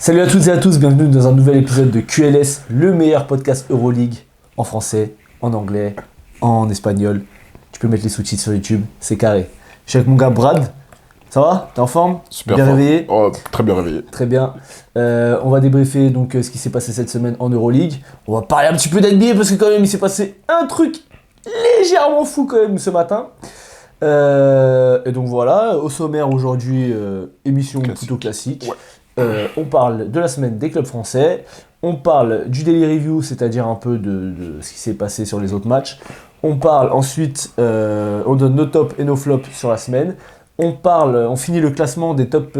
Salut à toutes et à tous, bienvenue dans un nouvel épisode de QLS, le meilleur podcast Euroleague en français, en anglais, en espagnol. Tu peux mettre les sous-titres sur YouTube, c'est carré. Je suis avec mon gars Brad, ça va? T'es en forme? Super bien fort. réveillé? Oh, très bien réveillé. Très bien. On va débriefer donc ce qui s'est passé cette semaine en Euroleague. On va parler un petit peu d'NBA parce que quand même il s'est passé un truc légèrement fou quand même ce matin. Et donc voilà, au sommaire aujourd'hui, émission plutôt classique. Ouais. On parle de la semaine des clubs français, on parle du daily review, c'est-à-dire un peu de ce qui s'est passé sur les autres matchs. On parle ensuite, on donne nos tops et nos flops sur la semaine. On finit le classement des top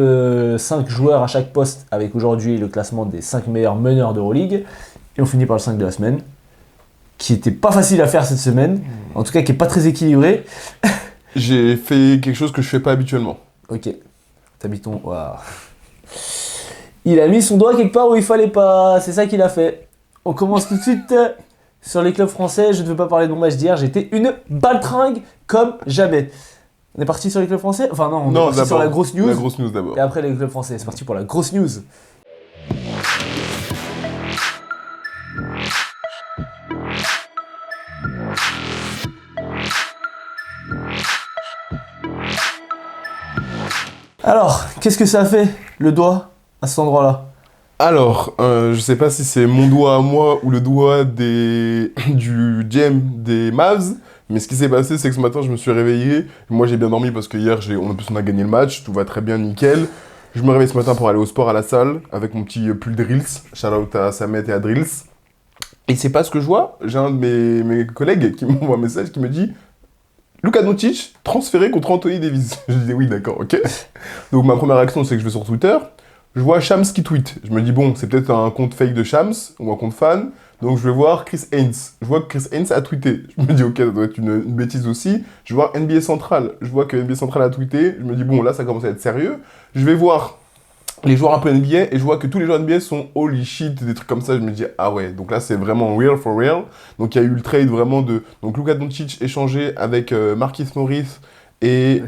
5 joueurs à chaque poste avec aujourd'hui le classement des 5 meilleurs meneurs d'Euroleague. Et on finit par le 5 de la semaine, qui était pas facile à faire cette semaine, en tout cas qui est pas très équilibré. J'ai fait quelque chose que je fais pas habituellement. Ok, t'as mis ton... Waouh. Il a mis son doigt quelque part où il fallait pas, c'est ça qu'il a fait. On commence tout de suite sur les clubs français. Je ne veux pas parler de mon match d'hier, j'étais une baltringue comme jamais. On est parti sur les clubs français? Enfin non, on est parti sur la grosse news. La grosse news d'abord. Et après les clubs français, c'est parti pour la grosse news. Alors, qu'est-ce que ça a fait, le doigt, à cet endroit-là? Alors, je sais pas si c'est mon doigt à moi ou le doigt du GM des Mavs, mais ce qui s'est passé, c'est que ce matin, je me suis réveillé. Moi, j'ai bien dormi parce que hier, on a gagné le match, tout va très bien, nickel. Je me réveille ce matin pour aller au sport à la salle avec mon petit pull Drills. Shout out à Samet et à Drills. Et c'est pas ce que je vois. J'ai un de mes collègues qui m'envoie un message qui me dit Luka Doncic transféré contre Anthony Davis. Je dis oui, d'accord, ok. Donc ma première action, c'est que je vais sur Twitter. Je vois Shams qui tweet. Je me dis bon, c'est peut-être un compte fake de Shams ou un compte fan. Donc je vais voir Chris Haynes. Je vois que Chris Haynes a tweeté. Je me dis ok, ça doit être une bêtise aussi. Je vois NBA Central. Je vois que NBA Central a tweeté. Je me dis bon, là ça commence à être sérieux. Je vais voir les joueurs un peu NBA et je vois que tous les joueurs NBA sont holy shit, des trucs comme ça. Je me dis ah ouais, donc là c'est vraiment real for real. Donc il y a eu le trade vraiment de donc Luka Doncic échangé avec Markieff Morris et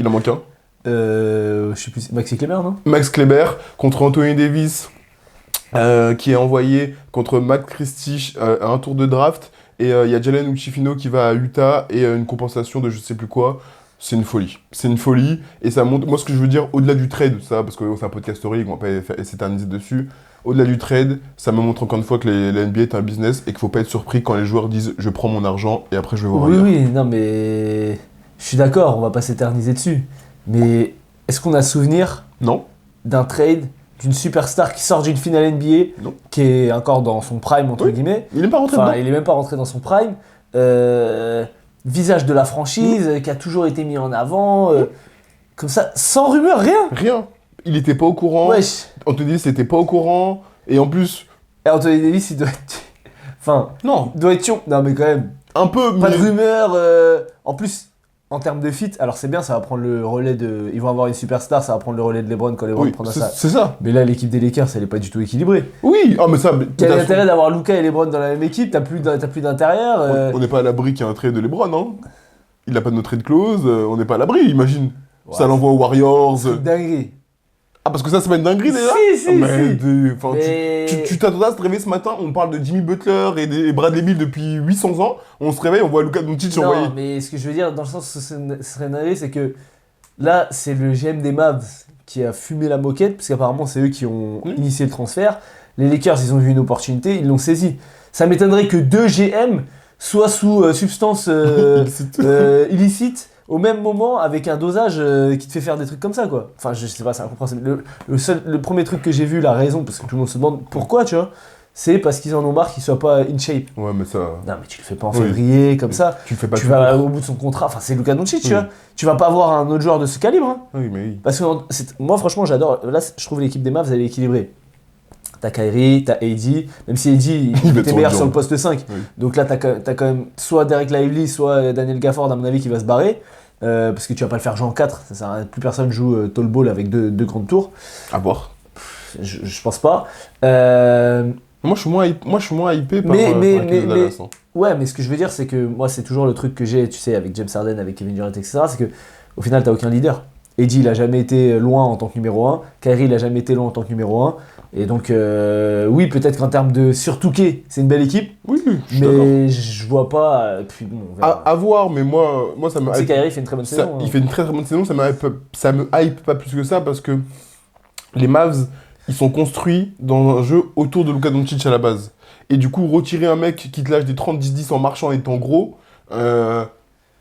il en manque un. Je sais plus, Maxi Kleber, non? Max Kleber contre Anthony Davis qui est envoyé contre Matt Christie à un tour de draft et il y a Jalen Uchifino qui va à Utah et une compensation de je sais plus quoi. C'est une folie. C'est une folie et ça montre... Moi ce que je veux dire au-delà du trade, ça parce que c'est un podcast historique, on va pas s'éterniser dessus. Au-delà du trade, ça me montre encore une fois que la NBA est un business et qu'il faut pas être surpris quand les joueurs disent je prends mon argent et après je vais voir ailleurs. Oui, non mais... Je suis d'accord, on va pas s'éterniser dessus. Mais est-ce qu'on a souvenir Non. d'un trade d'une superstar qui sort d'une finale NBA, Non. qui est encore dans son prime entre guillemets? Il n'est pas rentré Enfin, dedans. il est même pas rentré dans son prime. Visage de la franchise, qui a toujours été mis en avant, comme ça, sans rumeur, rien. Rien. Il était pas au courant. Wesh. Anthony Davis était pas au courant et en plus... Et Anthony Davis, il doit être... Enfin, Non. il doit être chiant. Non mais quand même, Un peu, pas mais... de rumeur. En plus, en termes de fit, alors c'est bien, ça va prendre le relais de... Ils vont avoir une superstar, ça va prendre le relais de LeBron quand LeBron Oui, prendra c'est ça. c'est ça. Mais là, l'équipe des Lakers, elle est pas du tout équilibrée. Oui, ah mais ça... Quel est de toute l'intérêt façon, d'avoir Luka et LeBron dans la même équipe? T'as plus d'intérieur. on n'est pas à l'abri qu'il y ait un trade de LeBron, hein. Il n'a pas de no trade clause, on n'est pas à l'abri, imagine. Ouais, Ça l'envoie aux Warriors. dinguerie. Ah, parce que ça va être dinguerie déjà. Si, Ah, mais si. enfin, Mais- tu t'attendais à se réveiller ce matin, on parle de Jimmy Butler et Bradley Beal depuis 800 ans, on se réveille, on voit Luka Doncic envoyer. Non, mais ce que je veux dire, dans le sens où ce serait navré, c'est que là, c'est le GM des Mavs qui a fumé la moquette, parce qu'apparemment, c'est eux qui ont initié le transfert. Les Lakers, ils ont vu une opportunité, ils l'ont saisi. Ça m'étonnerait que deux GM soient sous substance illicite au même moment avec un dosage qui te fait faire des trucs comme ça, quoi. Enfin, je sais pas, c'est incompréhensible. Le premier truc que j'ai vu, la raison, parce que tout le monde se demande pourquoi, tu vois, c'est parce qu'ils en ont marre qu'il soit pas in shape. Ouais, mais ça... Non, mais tu le fais pas en Oui. février, comme ça. Tu le fais pas Tu tout vas court. au bout de son contrat. Enfin, c'est Luka Doncic, tu Oui. vois. Tu vas pas avoir un autre joueur de ce calibre. Hein. Oui, mais oui. Parce que moi, franchement, j'adore. Là, je trouve l'équipe des Mavs, elle est équilibrée. T'as Kyrie, t'as AD, même si AD Il il met était son meilleur jambe. sur le poste 5. Oui. Donc là, t'as quand même soit Derek Lively, soit Daniel Gafford, à mon avis, qui va se barrer. Parce que tu vas pas le faire jouer en 4. Ça sert à rien. Plus personne joue tall ball avec deux grandes tours. À voir. Je pense pas. Moi, je suis moins hypé par Mais- par mais- l'équipe de mais- Dallas, hein. Ouais, mais ce que je veux dire, c'est que moi, c'est toujours le truc que j'ai, tu sais, avec James Harden, avec Kevin Durant, etc. C'est que au final, t'as aucun leader. Eddie, il a jamais été loin en tant que numéro 1. Kyrie, il a jamais été loin en tant que numéro 1. Et donc, oui, peut-être qu'en termes de surtouqué, c'est une belle équipe. Oui, je suis d'accord. Mais je vois pas. Puis bon, on verra. À voir, mais moi ça me On sait hype. Kyrie fait une très bonne saison. Il fait une très très bonne saison, ça me hype pas plus que ça parce que les Mavs, ils sont construits dans un jeu autour de Luka Doncic à la base. Et du coup, retirer un mec qui te lâche des 30-10-10 en marchant et étant gros,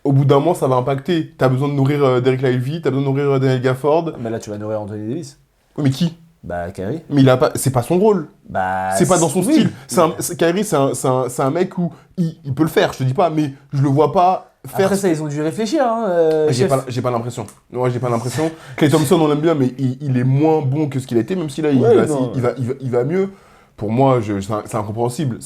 au bout d'un moment, ça va impacter. T'as besoin de nourrir Derek Lively, t'as besoin de nourrir Daniel Gafford. Mais là, tu vas nourrir Anthony Davis. Oui, mais qui? Bah, Kyrie. Mais c'est pas son rôle. Bah, C'est pas dans son oui. style. Kyrie, c'est un mec où il peut le faire, je te dis pas, mais je le vois pas faire. Après ça, ils ont dû réfléchir. Hein, J'ai pas l'impression. Ouais, j'ai pas l'impression. Klay Thompson, on l'aime bien, mais il est moins bon que ce qu'il a été, même si là, il va mieux. Pour moi, c'est incompréhensible.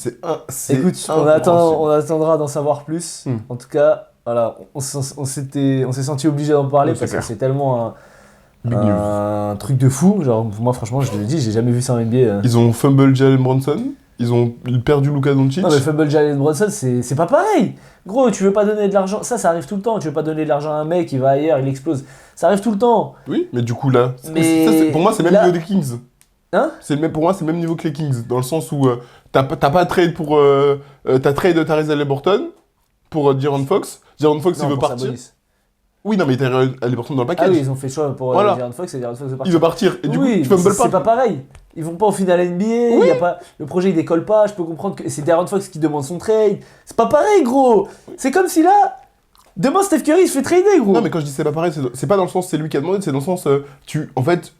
Écoute, on attendra d'en savoir plus. En tout cas, voilà, on s'est senti obligé d'en parler parce que c'est tellement un truc de fou. Genre, moi, franchement, je te le dis, j'ai jamais vu ça en NBA. Ils ont fumble Jalen Brunson. Ils ont perdu Luka Doncic. Non, mais fumble Jalen Brunson, c'est pas pareil. Gros, tu veux pas donner de l'argent. Ça arrive tout le temps. Tu veux pas donner de l'argent à un mec, il va ailleurs, il explose. Ça arrive tout le temps. Oui, mais du coup, là, pour moi, c'est le même niveau des Kings. Hein? Pour moi, c'est le même niveau que les Kings. Dans le sens où t'as pas de trade pour. T'as trade Tyrese Haliburton pour De'Aaron Fox. De'Aaron Fox, il veut partir. Oui, non, mais Tyrese Haliburton dans le package. Ah oui, ils ont fait le choix pour De'Aaron Fox et De'Aaron Fox veut partir. Il veut partir. Et du coup, tu fumbles pas. C'est pas pareil. Ils vont pas au final NBA, oui. Le projet il décolle pas, je peux comprendre que c'est De'Aaron Fox qui demande son trade. C'est pas pareil, gros. C'est comme si là, demain Steph Curry il se fait trader, gros. Non, mais quand je dis c'est pas pareil, c'est pas dans le sens c'est lui qui a demandé, c'est dans le sens en fait,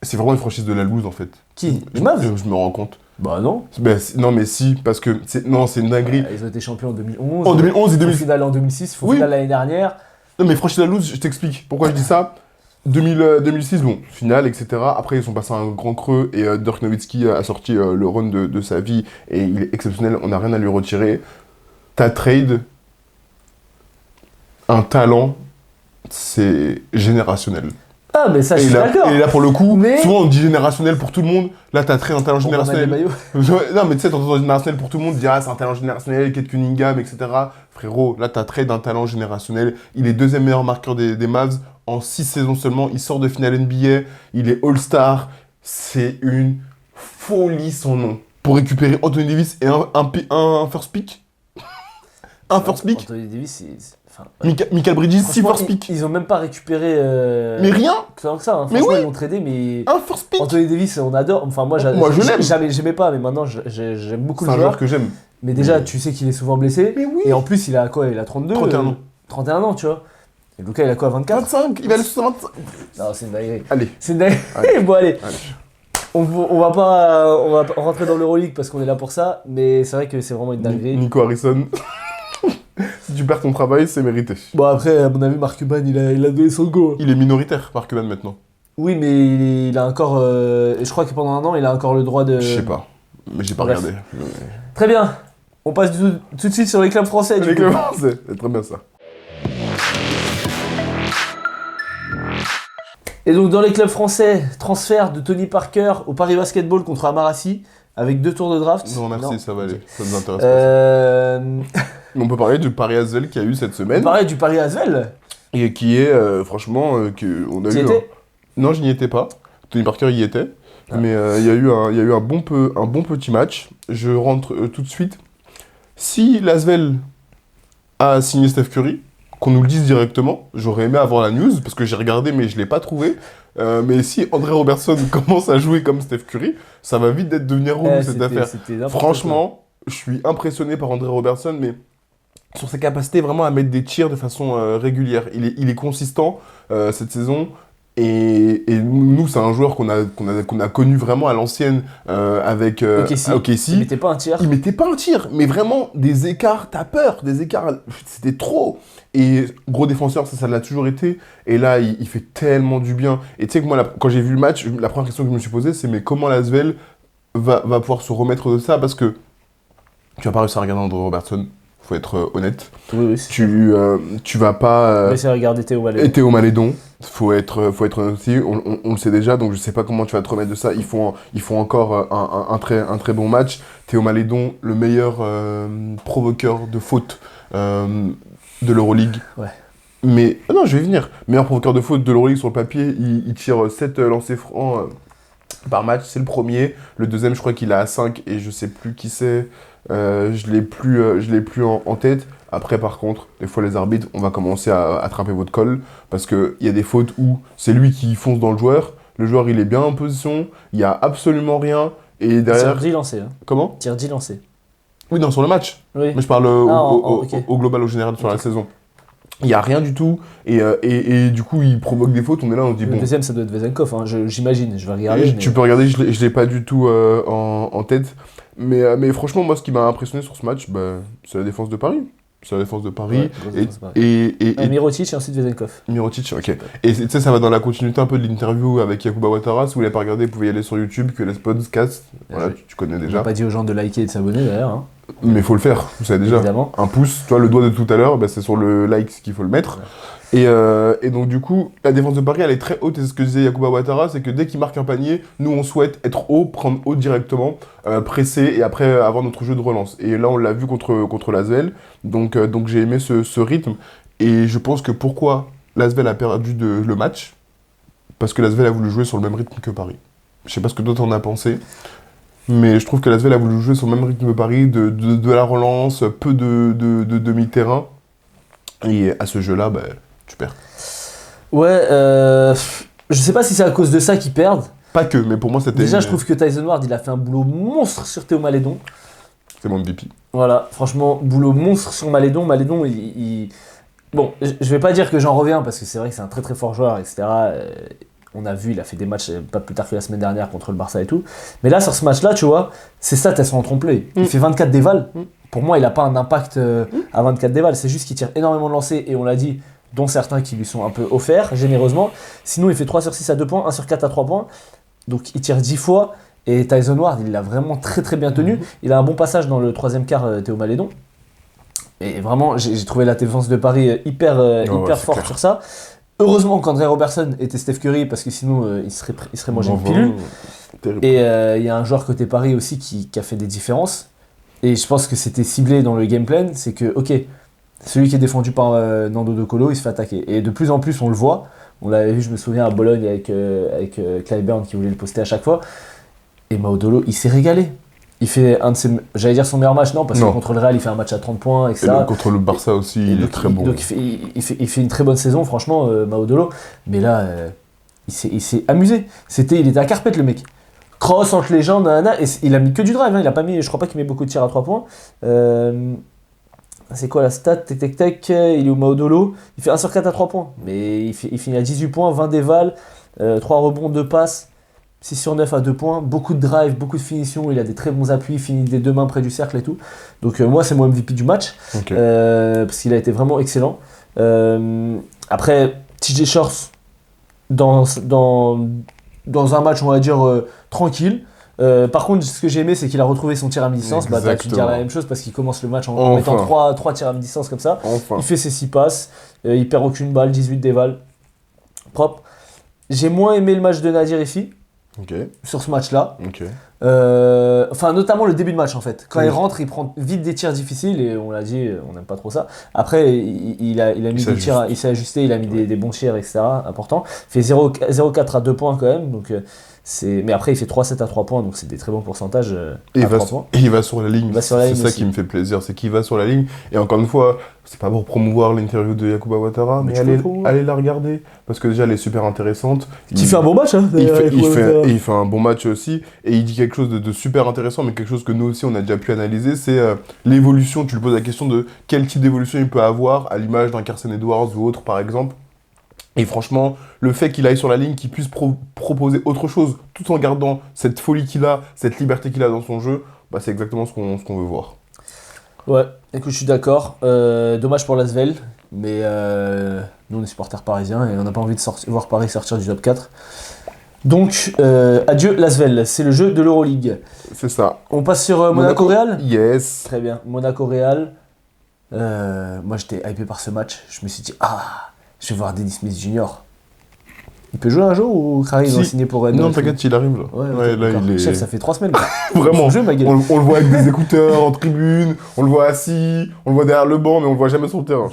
c'est vraiment une franchise de la loose en fait. Qui? Les Mavs? Je me rends compte. Bah non. Non, mais si, parce que c'est une dinguerie. Ils ont été champions en 2011. En 2011 et 2006. Finale en 2006, faut finale l'année dernière. Non, mais franchise de la loose, je t'explique pourquoi je dis ça. 2006, bon, finale, etc. Après, ils sont passés à un grand creux et Dirk Nowitzki a sorti le run de sa vie et il est exceptionnel, on n'a rien à lui retirer. Ta trade, un talent, c'est générationnel. Ah, mais ça, je suis d'accord. Et là, pour le coup, souvent on dit générationnel pour tout le monde. Là, t'as un talent générationnel. Non, mais tu sais, t'entends générationnel pour tout le monde, dire c'est un talent générationnel, Kate Cunningham, etc. Frérot, là, t'as d'un talent générationnel. Il est deuxième meilleur marqueur des Mavs en 6 saisons seulement. Il sort de finale NBA. Il est All-Star. C'est une folie son nom. Pour récupérer Anthony Davis et un first pick. Un first pick. Anthony Davis, c'est. Michael Bridges, 6 first pick. Ils ont même pas récupéré. Mais rien. Tant que ça. Hein. Mais oui. Ils l'ont tradé, mais. Un first pick. Anthony Davis, on adore. Enfin, moi, j'aimais pas, mais maintenant, j'aime beaucoup le joueur. C'est un joueur que j'aime. Mais déjà, tu sais qu'il est souvent blessé. Mais oui. Et en plus, il a quoi? Il a 32. 31 ans. 31 ans, tu vois. Et Luka, il a quoi? 24? 25. Il va aller sur 25. Non, c'est une dinguerie. Allez. C'est une dinguerie. Bon, allez. On va pas rentrer dans l'Euroleague parce qu'on est là pour ça, mais c'est vrai que c'est vraiment une dinguerie. Nico Harrison. Si tu perds ton travail, c'est mérité. Bon, après, à mon avis, Mark Cuban, il a donné son go. Il est minoritaire, Mark Cuban, maintenant. Oui, mais il a encore. Je crois que pendant un an, il a encore le droit de. Je sais pas. Mais j'ai pas regardé. Très bien. On passe tout de suite sur les clubs français. Les clubs français, c'est très bien ça. Et donc, dans les clubs français, transfert de Tony Parker au Paris Basketball contre Amarassi, avec 2 tours de draft. Non, merci, ça va aller. Ça nous intéresse pas. On peut parler du Paris Asvel qu'il y a eu cette semaine. On peut parler du Paris Asvel. Et qui est, franchement, on a eu. Non, je n'y étais pas. Tony Parker y était. Ah. Mais il y a eu un bon petit match. Je rentre tout de suite. Si l'Asvel a signé Steph Curry, qu'on nous le dise directement, j'aurais aimé avoir la news, parce que j'ai regardé mais je ne l'ai pas trouvé. Mais si André Robertson commence à jouer comme Steph Curry, ça va vite devenir relou cette affaire. Franchement, je suis impressionné par André Robertson, mais sur ses capacités vraiment à mettre des tirs de façon régulière. Il est consistant cette saison. Et nous, c'est un joueur qu'on a connu vraiment à l'ancienne avec OKC. Il mettait pas un tir. Il mettait pas un tir, mais vraiment des écarts, t'as peur, des écarts, c'était trop. Et gros défenseur, ça l'a toujours été. Et là, il fait tellement du bien. Et tu sais que moi, quand j'ai vu le match, la première question que je me suis posée, c'est mais comment l'Asvel va pouvoir se remettre de ça? Parce que tu vas pas réussir à regarder André Robertson. Faut être honnête. Oui, tu vas pas. Laisser regarder Théo Malédon. Théo Malédon. Faut être honnête aussi. On le sait déjà, donc je sais pas comment tu vas te remettre de ça. Ils font encore un très bon match. Théo Malédon, le meilleur provoqueur de faute de l'Euroleague. Ouais. Mais non, je vais y venir. Meilleur provoqueur de faute de l'Euroleague sur le papier, il tire 7 lancers francs par match, c'est le premier. Le deuxième, je crois qu'il est à 5 et je sais plus qui c'est. Je l'ai plus en tête. Après, par contre, des fois, les arbitres, on va commencer à attraper votre colle parce qu'il y a des fautes où c'est lui qui fonce dans le joueur, il est bien en position, il n'y a absolument rien. Et derrière. Tir 10 lancé. Hein. Comment? Tir 10 lancé. Oui, non, sur le match. Oui. Mais je parle ok. au global, au général, sur la saison. Il n'y a rien du tout. Et du coup, il provoque des fautes. On est là, on se dit Le bon. deuxième, ça doit être Vezenkov, hein, j'imagine. Je vais regarder. Tu peux regarder, je ne l'ai pas du tout en tête. Mais franchement, moi, ce qui m'a impressionné sur ce match, c'est la défense de Paris. C'est la défense de Paris. Ouais, et Mirotic et ensuite Vezenkov. Mirotic, ok. Et tu sais, ça va dans la continuité un peu de l'interview avec Yacouba Ouattara. Si vous ne l'avez pas regardé, vous pouvez y aller sur YouTube, que les podcasts. Voilà, tu connais déjà. On n'a pas dit aux gens de liker et de s'abonner d'ailleurs. Hein. Mais il faut le faire, vous savez déjà. Évidemment. Un pouce, toi, le doigt de tout à l'heure, c'est sur le like qu'il faut le mettre. Ouais. Et donc, du coup, la défense de Paris, elle est très haute. Et c'est ce que disait Yacouba Ouattara, c'est que dès qu'il marque un panier, nous, on souhaite être haut, prendre haut directement, presser et après avoir notre jeu de relance. Et là, on l'a vu contre l'Asvel. Donc j'ai aimé ce rythme. Et je pense que pourquoi l'Asvel a perdu le match, parce que l'Asvel a voulu jouer sur le même rythme que Paris. Je sais pas ce que toi t'en as pensé. Mais je trouve que l'Asvel a voulu jouer sur le même rythme que Paris, de la relance, peu de demi-terrain. Et à ce jeu-là, tu perds. Ouais, je sais pas si c'est à cause de ça qu'ils perdent. Pas que, mais pour moi c'était... Déjà, je trouve que Tyson Ward, il a fait un boulot monstre sur Théo Malédon. C'est mon MVP. Voilà, franchement, boulot monstre sur Malédon. Malédon, Bon, je vais pas dire que j'en reviens, parce que c'est vrai que c'est un très très fort joueur, etc. On a vu, il a fait des matchs pas plus tard que la semaine dernière contre le Barça et tout. Mais là, sur ce match-là, tu vois, ses stats, elles sont en trompe-l'œil. Il fait 24 dévals. Pour moi, il n'a pas un impact à 24 dévals. C'est juste qu'il tire énormément de lancers, et on l'a dit, dont certains qui lui sont un peu offerts, généreusement. Sinon, il fait 3 sur 6 à 2 points, 1 sur 4 à 3 points. Donc, il tire 10 fois. Et Tyson Ward, il l'a vraiment très très bien tenu. Il a un bon passage dans le troisième quart, Théo Malédon. Et vraiment, j'ai trouvé la défense de Paris hyper forte sur ça. Heureusement qu'André Robertson était Steph Curry, parce que sinon il serait mangé une pilule. Et il y a un joueur côté Paris aussi qui a fait des différences. Et je pense que c'était ciblé dans le game plan, c'est que, ok, celui qui est défendu par Nando De Colo, il se fait attaquer. Et de plus en plus, on le voit. On l'avait vu, je me souviens, à Bologne avec Clyburn qui voulait le poster à chaque fois. Et Maudolo, il s'est régalé. Il fait un de ses... J'allais dire son meilleur match, non, parce que contre le Real, il fait un match à 30 points, etc. Et contre le Barça aussi, il est très bon. Donc il fait une très bonne saison, franchement, Maudolo. Mais là, il s'est amusé. Il était à carpette, le mec. Cross entre les jambes, nanana, et il a mis que du drive. Hein. Il a pas mis, je crois pas qu'il met beaucoup de tirs à 3 points. C'est quoi la stat? Tec, il est au Maudolo. Il fait 1 sur 4 à 3 points. Mais il finit à 18 points, 20 dévals, 3 rebonds, 2 passes. 6 sur 9 à 2 points, beaucoup de drive, beaucoup de finition, il a des très bons appuis, il finit des 2 mains près du cercle et tout. Donc moi c'est mon MVP du match, parce qu'il a été vraiment excellent. Après, TJ Shorts, dans un match on va dire tranquille. Par contre, ce que j'ai aimé, c'est qu'il a retrouvé son tir à mi-distance. Tu dire la même chose parce qu'il commence le match en mettant 3 tirs à mi-distance comme ça. Il fait ses 6 passes, il perd aucune balle, 18 dévals, propre. J'ai moins aimé le match de Nadir Efi. Sur ce match-là. Notamment le début de match en fait. Quand il rentre, il prend vite des tirs difficiles et on l'a dit, on n'aime pas trop ça. Après, il a mis des tirs, il s'est ajusté, il a mis des bons tirs, etc. Important. Il fait 0,4 à 2 points quand même. Donc, mais après, il fait 3,7 à 3 points, donc c'est des très bons pourcentages. Et il va sur la ligne. C'est ça qui me fait plaisir, c'est qu'il va sur la ligne. Et encore une fois, c'est pas pour promouvoir l'interview de Yacouba Ouattara, mais allez la regarder. Parce que déjà, elle est super intéressante. Il fait un bon match, hein. Il fait un bon match aussi. Et il dit quelque chose de super intéressant, mais quelque chose que nous aussi, on a déjà pu analyser. C'est l'évolution. Tu lui poses la question de quel type d'évolution il peut avoir, à l'image d'un Carson Edwards ou autre, par exemple. Et franchement, le fait qu'il aille sur la ligne, qu'il puisse proposer autre chose, tout en gardant cette folie qu'il a, cette liberté qu'il a dans son jeu, c'est exactement ce qu'on veut voir. Ouais, écoute, je suis d'accord. Dommage pour l'Asvel, mais nous on est supporters parisiens et on n'a pas envie de voir Paris sortir du top 4. Donc, adieu l'Asvel, c'est le jeu de l'Euroleague. C'est ça. On passe sur Monaco-Real ? Yes. Très bien, Monaco-Real. Moi j'étais hypé par ce match, je me suis dit, je vais voir Dennis Smith Jr. Il peut jouer un jour ou Khari doit signer pour Red? Non, t'inquiète, il arrive là. Ouais, là il est... Chef, ça fait 3 semaines. Vraiment, on le voit avec des écouteurs en tribune, on le voit assis, on le voit derrière le banc, mais on le voit jamais sur le terrain.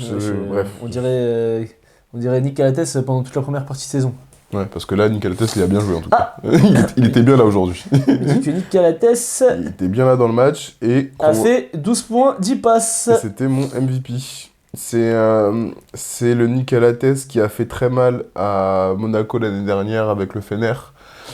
Bref. On dirait On dirait Nick Calates pendant toute la première partie de saison. Ouais, parce que là, Nick Calates, il a bien joué en tout Ah. cas. Il était bien là aujourd'hui. On me dit que Nick Calates Il était bien là dans le match et a fait 12 points, 10 passes. c'était mon MVP. C'est le Nick Calates qui a fait très mal à Monaco l'année dernière avec le Fener.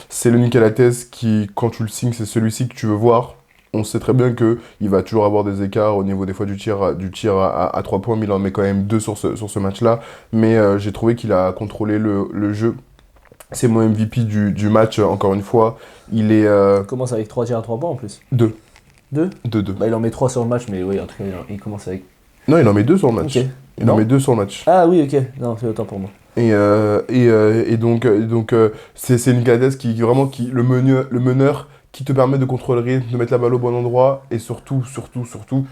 C'est le Nick Calates qui, quand tu le signes, c'est celui-ci que tu veux voir. On sait très bien qu'il va toujours avoir des écarts au niveau des fois du tir à 3 points, mais il en met quand même 2 sur ce match-là. Mais j'ai trouvé qu'il a contrôlé le jeu. C'est mon MVP du match, encore une fois. Il est... Il commence avec 3 tirs à 3 points en plus. 2. 2 2. Bah il en met 3 sur le match, mais oui, en tout cas, il commence avec... Non, il en met 2 sur le match. Ok. Il Non. en met 2 sur le match. Ah oui, ok. Non, c'est autant pour moi. Et donc c'est une Calates qui le meneur qui te permet de contrôler le rythme, de mettre la balle au bon endroit et surtout,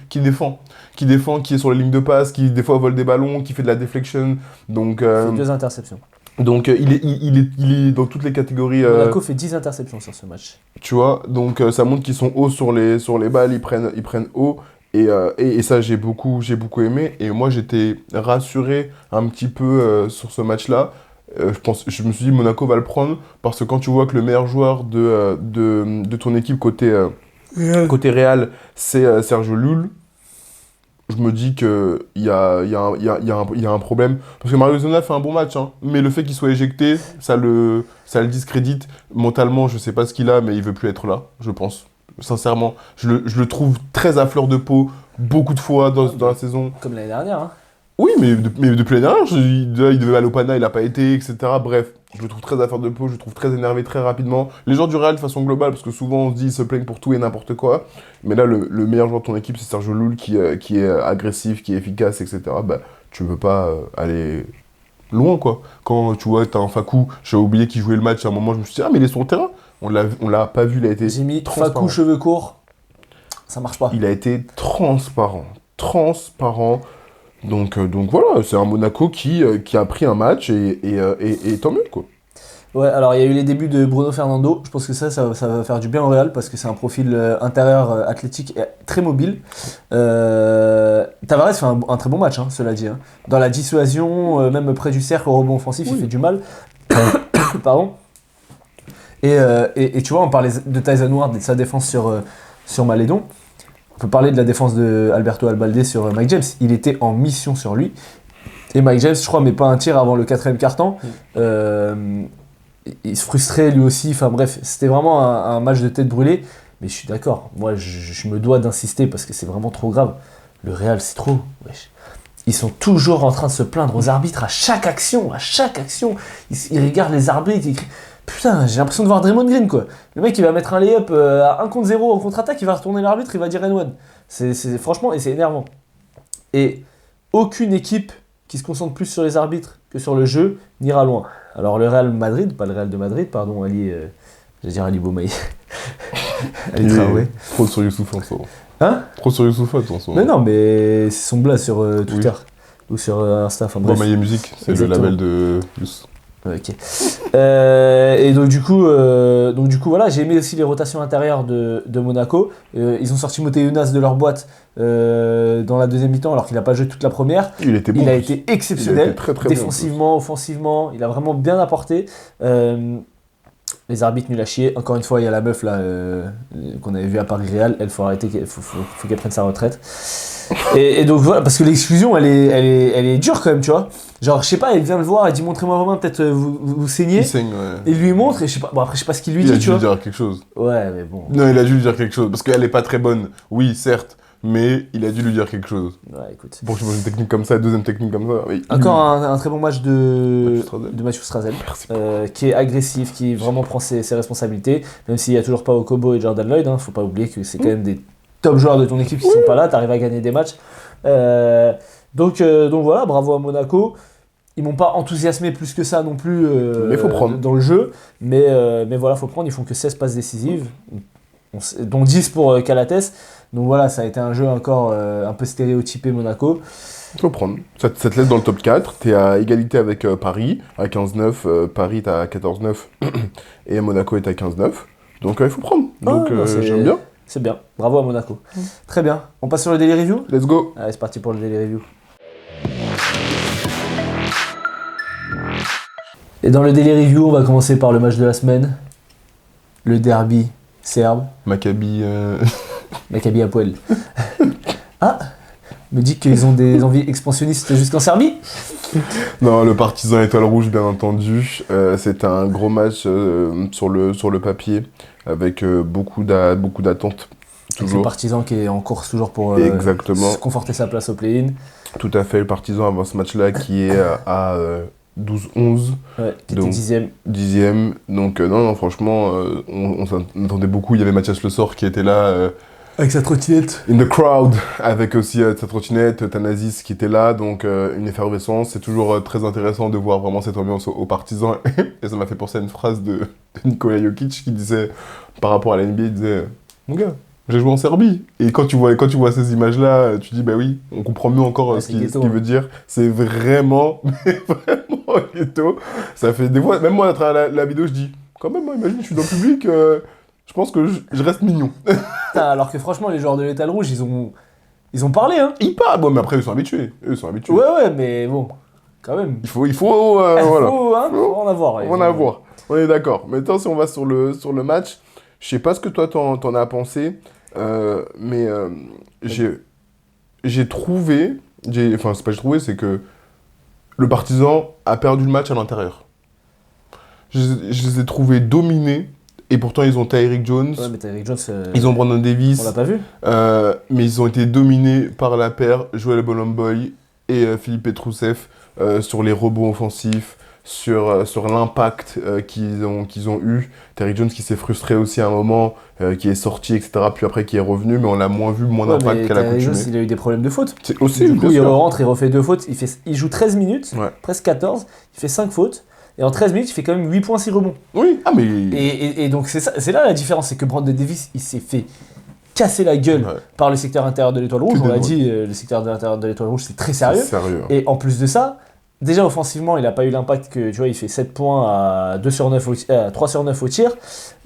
qui défend. Qui est sur les lignes de passe, qui des fois vole des ballons, qui fait de la deflection. Donc, Il fait 2 interceptions. Donc il est dans toutes les catégories. Monaco fait 10 interceptions sur ce match. Tu vois, donc ça montre qu'ils sont hauts sur les balles, ils prennent haut. Et ça, j'ai beaucoup aimé. Et moi, j'étais rassuré un petit peu sur ce match-là. Je me suis dit, Monaco va le prendre. Parce que quand tu vois que le meilleur joueur de ton équipe côté Real, c'est Sergio Llull, je me dis qu'il y a un problème. Parce que Mario Zona fait un bon match, hein, mais le fait qu'il soit éjecté, ça le discrédite. Mentalement, je sais pas ce qu'il a, mais il veut plus être là, je pense. Sincèrement, je le trouve très à fleur de peau, beaucoup de fois dans la saison. Comme l'année dernière, hein. Oui, mais depuis l'année dernière, il devait aller au Pana, il n'a pas été, etc. Bref, je le trouve très à fleur de peau, je le trouve très énervé très rapidement. Les joueurs du Real de façon globale, parce que souvent on se dit ils se plaignent pour tout et n'importe quoi. Mais là, le meilleur joueur de ton équipe, c'est Sergio Llull qui est agressif, qui est efficace, etc. Bah, tu ne peux pas aller loin, quoi. Quand tu vois, t'as un Fakou, j'ai oublié qu'il jouait le match à un moment, je me suis dit, ah, mais il est sur le terrain. On l'a pas vu, il a été J'ai mis transparent. Fakou cheveux courts, ça marche pas. Il a été transparent. Donc voilà, c'est un Monaco qui a pris un match et tant mieux, quoi. Ouais, alors il y a eu les débuts de Bruno Fernando. Je pense que ça va faire du bien au Real parce que c'est un profil intérieur athlétique et très mobile. Tavares fait un très bon match, hein, cela dit. Hein. Dans la dissuasion, même près du cercle, au rebond offensif, il fait du mal. Pardon. Et tu vois, on parlait de Tyson Ward et de sa défense sur Malédon. On peut parler de la défense de Alberto Albalde sur Mike James. Il était en mission sur lui. Et Mike James, je crois, met pas un tir avant le 4e quart-temps. Il se frustrait lui aussi. Enfin bref, c'était vraiment un match de tête brûlée. Mais je suis d'accord. Moi, je me dois d'insister parce que c'est vraiment trop grave. Le Real, c'est trop. Wesh. Ils sont toujours en train de se plaindre aux arbitres à chaque action. Ils regardent les arbitres, ils crient. Putain, j'ai l'impression de voir Draymond Green, quoi. Le mec, il va mettre un lay-up à 1 contre 0 en contre-attaque, il va retourner l'arbitre, il va dire N1. Franchement, et c'est énervant. Et aucune équipe qui se concentre plus sur les arbitres que sur le jeu n'ira loin. Alors le Real Madrid, pas le Real de Madrid, pardon, Ali Boumaier. Ali Traoré. Trop sur Youssouf en ce moment. Hein ? Trop sur Youssouf en ce moment. Mais non, mais c'est son blaze sur Twitter. Oui. Ou sur Insta, enfin bref. Boumaier Musique, c'est exactement. Le label de Youssou. Ok. Et donc du coup, voilà, j'ai aimé aussi les rotations intérieures de Monaco. Ils ont sorti Moté Younas de leur boîte dans la deuxième mi-temps alors qu'il n'a pas joué toute la première. Il était bon. Il a été exceptionnel, très, très défensivement, offensivement. Il a vraiment bien apporté. Les arbitres nuls à chier. Encore une fois, il y a la meuf là qu'on avait vue à Paris Real. Elle, faut arrêter, faut qu'elle prenne sa retraite. Et donc voilà, parce que l'exclusion, elle est dure quand même, tu vois. Genre, je sais pas, elle vient le voir, elle dit montrez-moi vraiment, peut-être vous saignez. Il saigne, ouais. Et il lui montre, et je sais pas, bon après je sais pas ce qu'il lui dit, tu vois. Il a dû lui dire quelque chose. Ouais, mais bon. Non, il a dû lui dire quelque chose, parce qu'elle est pas très bonne, oui, certes, mais il a dû lui dire quelque chose. Ouais, écoute. Bon, je vois une technique comme ça, deuxième technique comme ça. Oui. Encore un très bon match de Mathieu Strazel, Merci. qui est agressif, qui vraiment prend ses responsabilités, même s'il y a toujours pas Okobo et Jordan Lloyd, hein, faut pas oublier que c'est quand même des top joueurs de ton équipe qui sont pas là, t'arrives à gagner des matchs. Donc voilà, bravo à Monaco. Ils m'ont pas enthousiasmé plus que ça non plus mais faut prendre. Dans le jeu. Mais voilà, faut prendre. Ils font que 16 passes décisives, dont 10 pour Calates. Donc voilà, ça a été un jeu encore un peu stéréotypé Monaco. Faut prendre. Ça te laisse dans le top 4. T'es à égalité avec Paris, à 15-9. Paris, t'es à 14-9. Et Monaco est à 15-9. Donc il faut prendre. Donc j'aime bien. C'est bien. Bravo à Monaco. Très bien. On passe sur le Daily Review ? Let's go. Allez, c'est parti pour le Daily Review. Et dans le Daily Review, on va commencer par le match de la semaine. Le derby serbe. Maccabi. Maccabi Hapoel. Ah, me dit qu'ils ont des envies expansionnistes jusqu'en Serbie. Non, le Partizan Étoile Rouge, bien entendu. C'est un gros match sur le papier, avec beaucoup d'attentes. Avec le Partizan qui est en course toujours pour Exactement. conforter sa place au play-in. Tout à fait, le Partizan avant ce match-là qui est à 12-11. Ouais, qui était 10e. 10e. Donc non, franchement, on s'attendait beaucoup. Il y avait Mathias Le Sort qui était là. Avec sa trottinette. In the crowd, avec aussi sa trottinette, Thanasis qui était là, donc une effervescence. C'est toujours très intéressant de voir vraiment cette ambiance aux Partisans. Et ça m'a fait penser à une phrase de Nikola Jokic qui disait, par rapport à la NBA, il disait « Mon gars, j'ai joué en Serbie ». Et quand tu vois ces images-là, tu dis « Bah oui, on comprend mieux encore ce qu'il veut dire ». C'est vraiment, vraiment ghetto. Ça fait des fois, même moi à travers la vidéo, je dis « Quand même, moi, imagine, je suis dans le public, je pense que je reste mignon ». Alors que franchement, les joueurs de l'Étoile Rouge, ils ont parlé, hein. Ils parlent, bon, mais après, ils sont habitués. Ouais, mais bon, quand même. Il faut voilà. Faut en avoir. On va en avoir. On est d'accord. Maintenant, si on va sur le match, je sais pas ce que toi t'en as pensé, mais j'ai trouvé, c'est que le Partizan a perdu le match à l'intérieur. Je les ai trouvés dominés. Et pourtant, ils ont Tyreek Jones. Ouais, mais Tyreek Jones. Ils ont Brandon Davis. On l'a pas vu. Mais ils ont été dominés par la paire Joel Bolomboy et Philippe Petrousev sur les rebonds offensifs, sur l'impact qu'ils ont eu. Tyreek Jones qui s'est frustré aussi à un moment, qui est sorti, etc. Puis après qui est revenu, mais on l'a moins vu, moins d'impact qu'à l'accoutumée. Tyreek Jones, il a eu des problèmes de faute. C'est aussi, du coup, il rentre, il refait 2 fautes. Il joue 13 minutes, presque 14. Il fait 5 fautes. Et en 13 minutes, il fait quand même 8 points, 6 rebonds. Oui, ah mais... Et donc c'est là la différence, c'est que Brandon Davis, il s'est fait casser la gueule par le secteur intérieur de l'Étoile Rouge. On l'a dit, le secteur intérieur de l'Étoile Rouge, c'est très sérieux. Et en plus de ça, déjà offensivement, il n'a pas eu l'impact que, tu vois, il fait 7 points à 3 sur 9 au tir.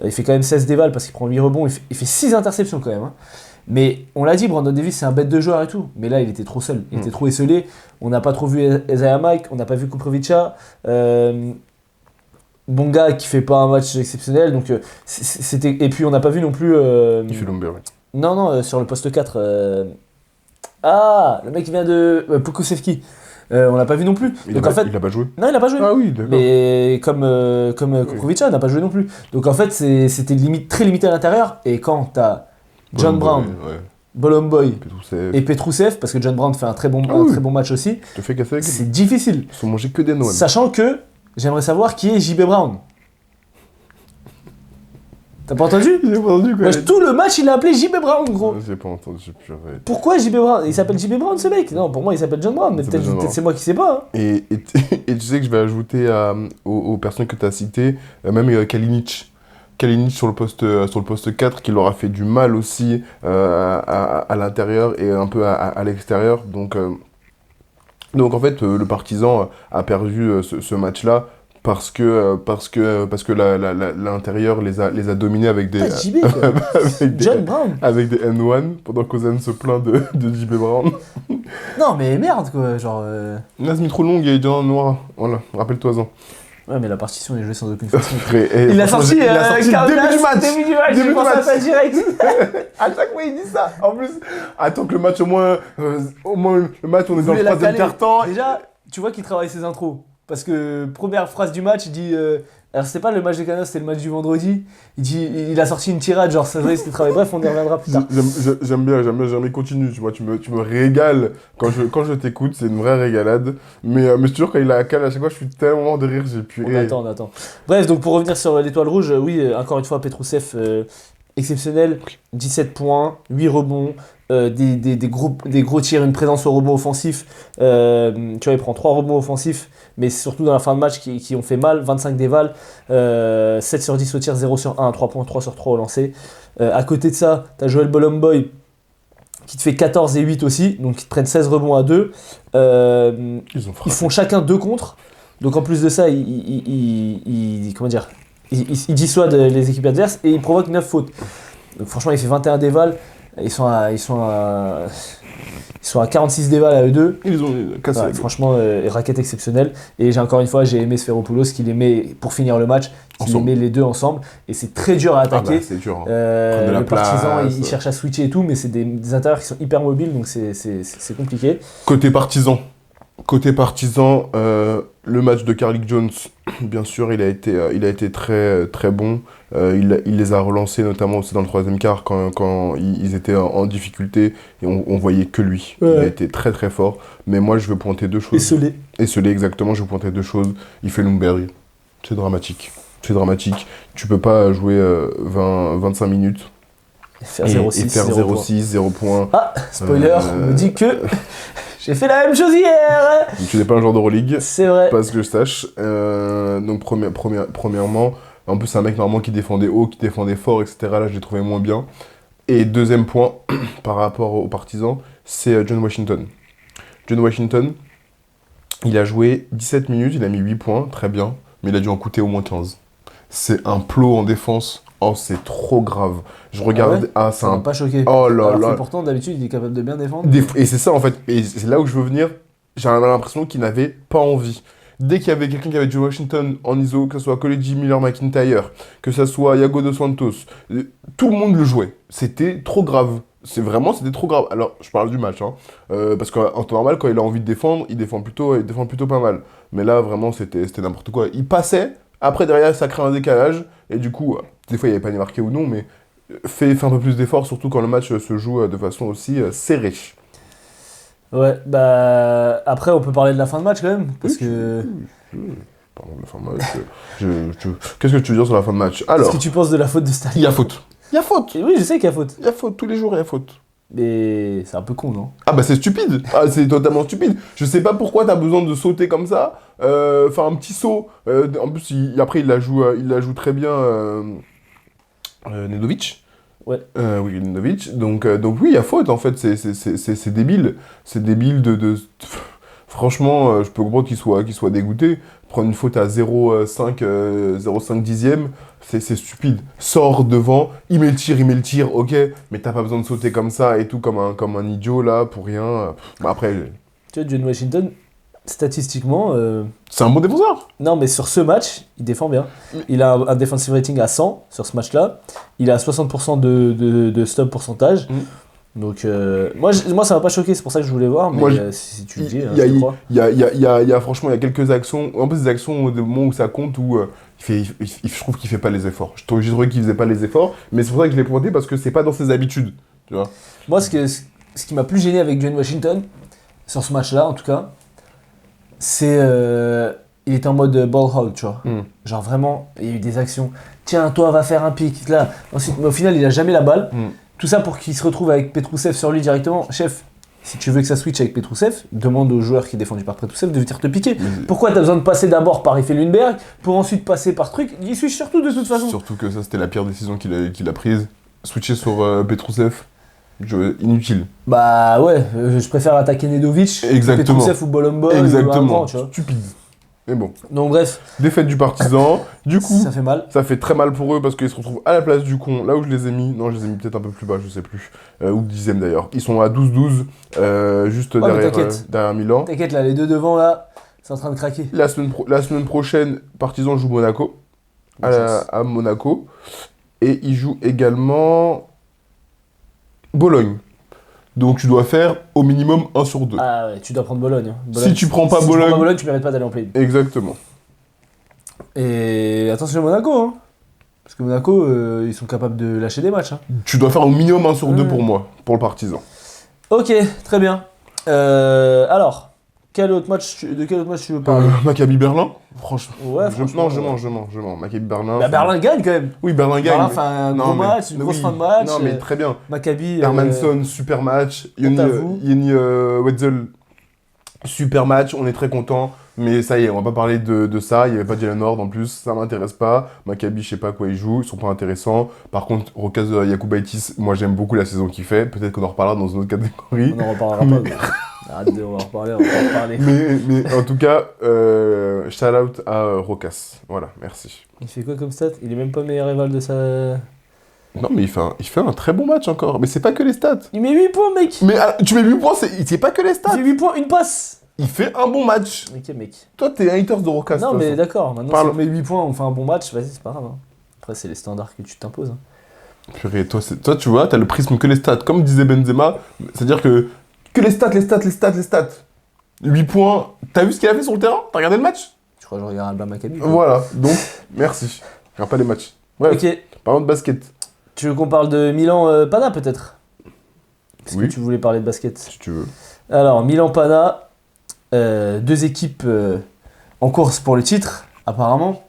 Il fait quand même 16 dévals parce qu'il prend 8 rebonds. Il fait 6 interceptions quand même, hein. Mais on l'a dit, Brandon Davis, c'est un bête de joueur et tout. Mais là, il était trop seul. Il était trop esselé. On n'a pas trop vu Isaiah Mike. On n'a pas vu Kuprovica. Bonga qui fait pas un match exceptionnel. Donc, c'était... Et puis, on n'a pas vu non plus... Il fait Lomber, ouais. Non, sur le poste 4. Le mec qui vient de... Pokusevski. On l'a pas vu non plus. Il a pas joué. Non, il a pas joué. Ah oui, d'accord. Mais comme Kuprovica n'a pas joué non plus. Donc, en fait, c'était très limité à l'intérieur. Et quand t'as John Brown, Bolomboy et Petrousev, parce que John Brown fait un très bon match aussi, c'est difficile. Ils sont mangés que des noix. Sachant que j'aimerais savoir qui est JB Brown. T'as pas entendu? J'ai pas entendu quoi. Tout le match il a appelé JB Brown, gros. J'ai pas entendu, purée. Pourquoi JB Brown? Il s'appelle JB Brown ce mec? Non, pour moi il s'appelle John Brown, mais peut-être c'est moi qui sais pas. Hein. Et tu sais que je vais ajouter aux personnes que tu as citées, même Kalinic. Kalinic sur le poste 4 qui leur a fait du mal aussi à l'intérieur et un peu à l'extérieur. Donc en fait, le Partizan a perdu ce match-là parce que l'intérieur les a dominés avec des John Brown avec des N1 pendant qu'Ozan se plaint de JB Brown. Non mais merde quoi, genre. Nazmi trop long, il est déjà en noir. Voilà, rappelle-toi-en. Ouais, mais la partition est jouée sans aucune façon. Il a sorti début du match. Début du match, j'ai pensé à ça direct. À chaque fois, il dit ça. En plus, attends que le match, au moins le match, on est dans le troisième quart-temps. Déjà, tu vois qu'il travaille ses intros. Parce que première phrase du match, il dit... alors c'était pas le match de Canos, c'était le match du vendredi. Il a sorti une tirade, genre ça c'était travail. Bref, on y reviendra plus tard. J'aime bien, continue, tu vois, tu me régales quand je t'écoute, c'est une vraie régalade. Mais je te jure, quand il a la cale, à chaque fois, je suis tellement mort de rire, j'ai pu rire. On attend. Bref, donc pour revenir sur l'Étoile Rouge, oui, encore une fois, Petrousev, exceptionnel, 17 points, 8 rebonds, des gros tirs, une présence au rebond offensif. Tu vois, il prend 3 rebonds offensifs, mais surtout dans la fin de match qui ont fait mal. 25 dévals, 7 sur 10 au tir, 0 sur 1 à 3 points, 3 sur 3 au lancer. À côté de ça, tu as Joel Bolomboy qui te fait 14 et 8 aussi, donc ils te prennent 16 rebonds à 2. Ils font chacun 2 contre. Donc en plus de ça, ils dissuadent les équipes adverses et ils provoquent 9 fautes. Donc franchement, il fait 21 dévals. Ils sont à Ils sont à 46 déval à eux deux. Ils ont cassé Ouais, la gueule. franchement, raquette exceptionnelle. Et encore une fois, j'ai aimé Sferopoulos qui les met, pour finir le match, qui les Ensemble. met les deux ensemble. Et c'est très dur à Ah attaquer. bah, c'est dur. Hein. Prendre de la Le partisan, place. il cherche à switcher et tout, mais c'est des intérieurs qui sont hyper mobiles, donc c'est compliqué. Côté partisan, le match de Carlick Jones, bien sûr, il a été très, très bon. Il les a relancés, notamment aussi dans le troisième quart, quand ils étaient en difficulté, et on voyait que lui. Ouais. Il a été très, très fort. Mais moi, je veux pointer deux choses. Esselé. Esselé, exactement, je veux pointer deux choses. Il fait Lundberg. C'est dramatique. C'est dramatique. Tu peux pas jouer 25 minutes Faire et 0-6, faire 0 0-6, 0 points. Ah, spoiler, on me dit que j'ai fait la même chose hier. Tu n'es pas un joueur d'Euroleague. C'est vrai. Pas ce que je sache. Donc, premièrement, en plus, c'est un mec normalement qui défendait haut, qui défendait fort, etc. Là, je l'ai trouvé moins bien. Et deuxième point, par rapport aux partisans, c'est John Washington. John Washington, il a joué 17 minutes, il a mis 8 points, très bien, mais il a dû en coûter au moins 15. C'est un plot en défense. Oh, c'est trop grave. Je regarde. Ah, c'est ça m'a un. pas choqué. Oh là Alors que là. pourtant, d'habitude, il est capable de bien défendre. Et c'est ça en fait, et c'est là où je veux venir. J'avais l'impression qu'il n'avait pas envie. Dès qu'il y avait quelqu'un qui avait John Washington en ISO, que ce soit Colegi Miller-McIntyre, que ce soit Iago Dos Santos, tout le monde le jouait. C'était trop grave. C'était trop grave. Alors, je parle du match, hein. Parce qu'en temps normal, quand il a envie de défendre, il défend plutôt pas mal. Mais là, vraiment, c'était n'importe quoi. Il passait, après derrière, ça crée un décalage, et du coup, des fois, il n'y avait pas ni marqué ou non, mais fait un peu plus d'efforts, surtout quand le match se joue de façon aussi serrée. Ouais, bah. Après, on peut parler de la fin de match quand même. Parce que. Pardon, la fin de match. Qu'est-ce que tu veux dire sur la fin de match? Alors, Qu'est-ce que tu penses de la faute de Stanley? il y a faute. Il y a faute. Et oui, je sais qu'il y a faute. Il y a faute. Tous les jours, il y a faute. Mais c'est un peu con, non? Ah bah c'est stupide. Ah, c'est totalement stupide. Je sais pas pourquoi t'as besoin de sauter comme ça. Enfin, un petit saut. En plus, après, il la joue très bien. Nedovic. Ouais. Oui, Nedovic. Donc oui, il y a faute en fait. C'est débile. C'est débile de... Franchement, je peux comprendre qu'il soit dégoûté. Prendre une faute à 0,5 dixième, c'est stupide. Sors devant, il met le tir, ok, mais t'as pas besoin de sauter comme ça et tout, comme un idiot là, pour rien. Après, Tu vois, John Washington, statistiquement. c'est un bon défenseur. Non, mais sur ce match, il défend bien. Il a un defensive rating à 100 sur ce match-là. Il a 60% de stop pourcentage. Donc, moi, ça m'a pas choqué, c'est pour ça que je voulais voir. Mais Moi, si tu le dis, Il y a- je te crois. franchement, il y a quelques actions, en plus des actions au moment où ça compte, où je trouve qu'il fait pas les efforts. J'ai trouvé qu'il faisait pas les efforts, mais c'est pour ça que je l'ai pointé, parce que c'est pas dans ses habitudes, tu vois. Moi, ce qui m'a plus gêné avec John Washington, sur ce match-là en tout cas, c'est. Il était en mode ball hog, tu vois. Genre vraiment, il y a eu des actions. Tiens, toi, va faire un pic. Là. Ensuite, mais au final, il a jamais la balle. Tout ça pour qu'il se retrouve avec Petrousev sur lui directement. Chef, si tu veux que ça switch avec Petrousev, demande aux joueurs qui est défendu par Petrousev de venir te piquer. Pourquoi t'as besoin de passer d'abord par Effet Lundberg pour ensuite passer par truc? Il switch surtout de toute façon. Surtout que ça, c'était la pire décision qu'il a prise. Switcher sur Petrousev, inutile. Bah ouais, je préfère attaquer Nedovic, Exactement. Petrousev ou Bolombo. Exactement, tu vois. stupide. Mais bon, Donc bref, défaite du partisan, du coup... ça fait mal. Ça fait très mal pour eux parce qu'ils se retrouvent à la place du con, là où je les ai mis. Non, je les ai mis peut-être un peu plus bas, je sais plus. Ou 10ème d'ailleurs. Ils sont à 12-12, juste Ouais, mais derrière Milan. T'inquiète, là, les deux devant, là, c'est en train de craquer. La semaine prochaine, Partizan joue Monaco. À Monaco. Et ils jouent également Bologne. Donc tu dois faire au minimum 1 sur 2. Ah ouais, tu dois prendre Bologne. Hein. Si tu prends pas si Bologne... tu prends pas Bologne, tu mérites pas d'aller en play. Exactement. Et attention à Monaco, hein. Parce que Monaco, ils sont capables de lâcher des matchs. Hein. Tu dois faire au minimum 1 sur 2 pour moi, pour le Partizan. Ok, très bien. Alors, de quel autre match tu veux parler? Maccabi Berlin, franchement. Ouais, franchement, je mens. Maccabi Berlin. Bah, Berlin gagne quand même. Oui, Berlin gagne. Berlin fait un gros match, une grosse fin de match. Non, mais très bien. Maccabi. Hermanson, super match. Avoue. Yeni Wetzel, super match. On est très content. Mais ça y est, on va pas parler de ça. Il y avait pas Jalen Nord en plus. Ça m'intéresse pas. Maccabi, je sais pas à quoi ils jouent. Ils sont pas intéressants. Par contre, Rokas Yakubaitis, moi j'aime beaucoup la saison qu'il fait. Peut-être qu'on en reparlera dans une autre catégorie. On en reparlera pas. Arrête de, on va en reparler. Mais en tout cas, shout out à Rokas. Voilà, merci. Il fait quoi comme stat? Il est même pas meilleur rival de sa. Non, mais il fait un très bon match encore. Mais c'est pas que les stats. Il met 8 points, mec. Mais tu mets 8 points, c'est pas que les Il stats. fait 8 points, une passe. Il fait un bon match. Ok, mec. Toi, t'es un hater de Rocas. Non, mais d'accord. Maintenant, si Parle. on met 8 points, on fait un bon match, vas-y, c'est pas grave. Hein. Après, c'est les standards que tu t'imposes. Hein. Purée, toi, tu vois, t'as le prisme que les stats. Comme disait Benzema, c'est-à-dire que les stats. 8 points. T'as vu ce qu'il a fait sur le terrain? T'as regardé le match? Je crois que je regarde Alba Maccabi. Voilà, donc, merci. Je regarde pas les matchs. Ouais, Ok. parlons de basket. Tu veux qu'on parle de Milan-Pana, peut-être? Parce Oui. que tu voulais parler de basket. Si tu veux. Alors, Milan-Pana, deux équipes en course pour le titre, apparemment.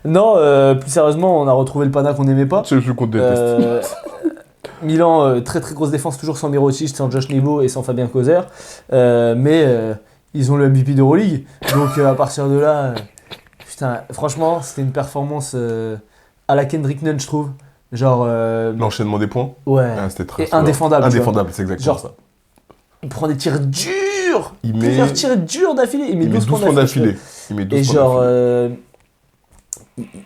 Non, plus sérieusement, on a retrouvé le Pana qu'on n'aimait pas. C'est le jeu qu'on déteste. Milan, très très grosse défense, toujours sans Mirotic, sans Josh Nebo et sans Fabien Causer. Mais ils ont le MVP d'Euroleague. Donc à partir de là, putain, franchement, c'était une performance à la Kendrick Nunn, je trouve. Genre. L'enchaînement des points. Ouais. Ah, c'était très Et indéfendable. tu vois. Indéfendable, c'est exactement Genre, ça. Il prend des tirs durs. Il Plusieurs tirs durs d'affilée. Il met 12 12 points points d'affilée. d'affilée. Il met 12 Et points genre, d'affilée.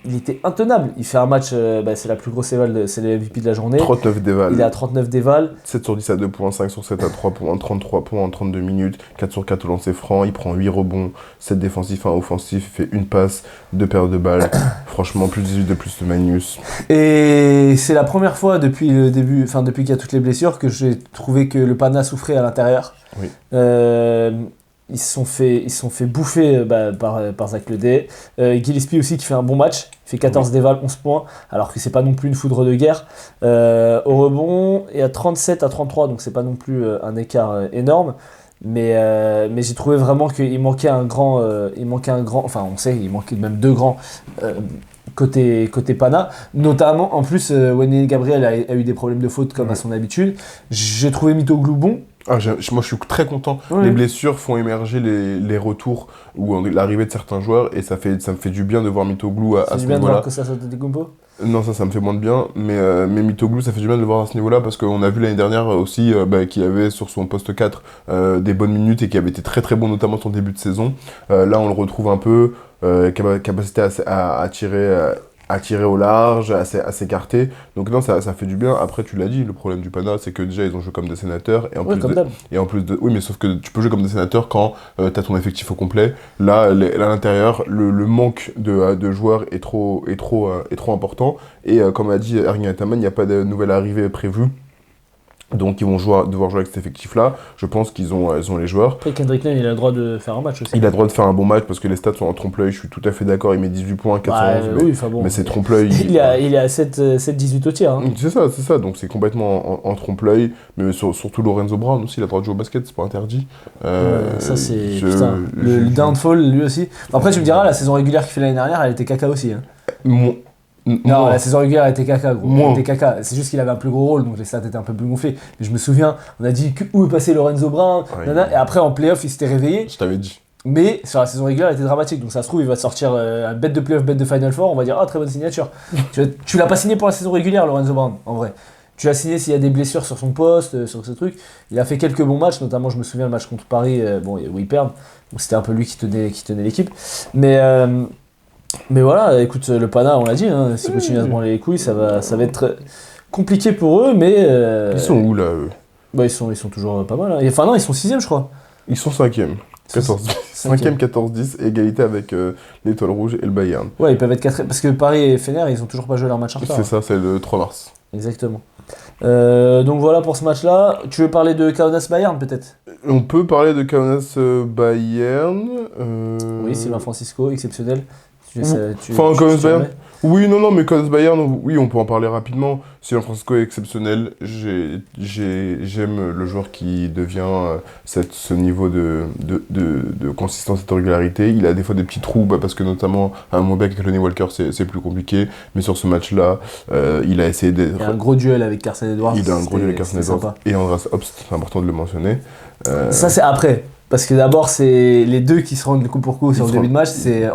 il était intenable. Il fait un match, c'est la plus grosse éval, c'est le MVP de la journée. 39 déval. Il est à 39 d'éval. 7 sur 10 à 2 points, 5 sur 7 à 3 points, 33 points en 32 minutes, 4 sur 4 au lancer franc, il prend 8 rebonds, 7 défensifs, 1 offensif, il fait une passe, 2 paires de balles. Franchement, plus 18 de plus de Magnus. Et c'est la première fois depuis le début, enfin depuis qu'il y a toutes les blessures, que j'ai trouvé que le Pana souffrait à l'intérieur. Oui. Ils se sont fait bouffer par Zach Ledé. Gillespie aussi qui fait un bon match. Il fait 14 déval, 11 points, alors que c'est pas non plus une foudre de guerre. Au rebond, et à 37 à 33, donc c'est pas non plus un écart énorme. Mais j'ai trouvé vraiment qu'il manquait un grand, enfin on sait, il manquait même deux grands côté Pana. Notamment, en plus, Wendy Gabriel a eu des problèmes de faute comme à son habitude. J'ai trouvé Mitoglou bon. Ah, moi je suis très content. Ouais. Les blessures font émerger les retours ou l'arrivée de certains joueurs et ça me fait du bien de voir Mitoglou à C'est ce du bien de niveau-là. voir que ça saute des compos. Non, ça me fait moins de bien, mais Mitoglou, ça fait du bien de le voir à ce niveau-là parce qu'on a vu l'année dernière aussi qu'il avait sur son poste 4 des bonnes minutes et qui avait été très très bon, notamment son début de saison. Là, on le retrouve un peu, capacité à tirer au large, à s'écarter. Donc non, ça fait du bien. Après, tu l'as dit, le problème du Pana, c'est que déjà, ils ont joué comme des sénateurs. Et en Ouais, plus comme d'hab. oui, mais sauf que tu peux jouer comme des sénateurs quand t'as ton effectif au complet. Là, à l'intérieur, le manque de joueurs est trop important. Et comme a dit Ergin Ataman, il n'y a pas de nouvelle arrivée prévue. Donc ils vont devoir jouer avec cet effectif-là. Je pense qu'ils ont les joueurs. Après, Kendrick Nunn, il a le droit de faire un match aussi. Il a le droit de faire un bon match parce que les stats sont en trompe-l'œil. Je suis tout à fait d'accord. Il met 18 points, 411. Oui, enfin bon. Mais c'est trompe-l'œil. Il est à 7-18 au tir. Hein. C'est ça. Donc c'est complètement en trompe-l'œil. Mais surtout Lorenzo Brown aussi, il a le droit de jouer au basket, c'est pas interdit. Ça, c'est. Putain, le downfall, lui aussi. Après, tu me diras, la saison régulière qu'il fait l'année dernière, elle était caca aussi. Hein. Non, la saison régulière était caca, gros. Elle était caca. C'est juste qu'il avait un plus gros rôle, donc les stats étaient un peu plus gonflés. Mais je me souviens, on a dit où est passé Lorenzo Brown, et après en playoff, il s'était réveillé. Je t'avais dit. Mais sur la saison régulière, elle était dramatique. Donc ça se trouve, il va sortir un bête de playoff, bête de Final Four. On va dire, ah, très bonne signature. Tu l'as pas signé pour la saison régulière, Lorenzo Brown, en vrai. Tu l'as signé s'il y a des blessures sur son poste, sur ce truc. Il a fait quelques bons matchs, notamment, je me souviens, le match contre Paris, où ils perdent. C'était un peu lui qui tenait l'équipe. Mais voilà, écoute, le Pana, on l'a dit, hein, s'ils continuent à se branler les couilles, ça va être compliqué pour eux, mais... Ils sont où, là, eux ? Ils sont toujours pas mal. Hein. Enfin non, ils sont 6ème, je crois. Ils sont 5ème. 5ème, 14-10, égalité avec l'Étoile Rouge et le Bayern. Ouais, ils peuvent être 4ème, parce que Paris et Fener, ils ont toujours pas joué leur match en retard. C'est ça, c'est le 3 mars. Exactement. Donc voilà pour ce match-là. Tu veux parler de Kaunas Bayern, peut-être ? On peut parler de Kaunas Bayern. Oui, Sylvain Francisco, exceptionnel. Kaunas Bayern. Oui, non, mais Kaunas Bayern, oui, on peut en parler rapidement. Sylvain Francisco est exceptionnel. J'aime le joueur qui devient ce niveau de consistance et de régularité. Il a des fois des petits trous, parce que notamment un moment avec Lonnie Walker, c'est plus compliqué. Mais sur ce match-là, il a essayé d'être... Il y a un gros duel avec Carson Edwards. Il a un gros duel avec Carson Edwards. Et Andras Obst, c'est important de le mentionner. Ça, c'est après. Parce que d'abord, c'est les deux qui se rendent coup pour coup sur le début de match, c'est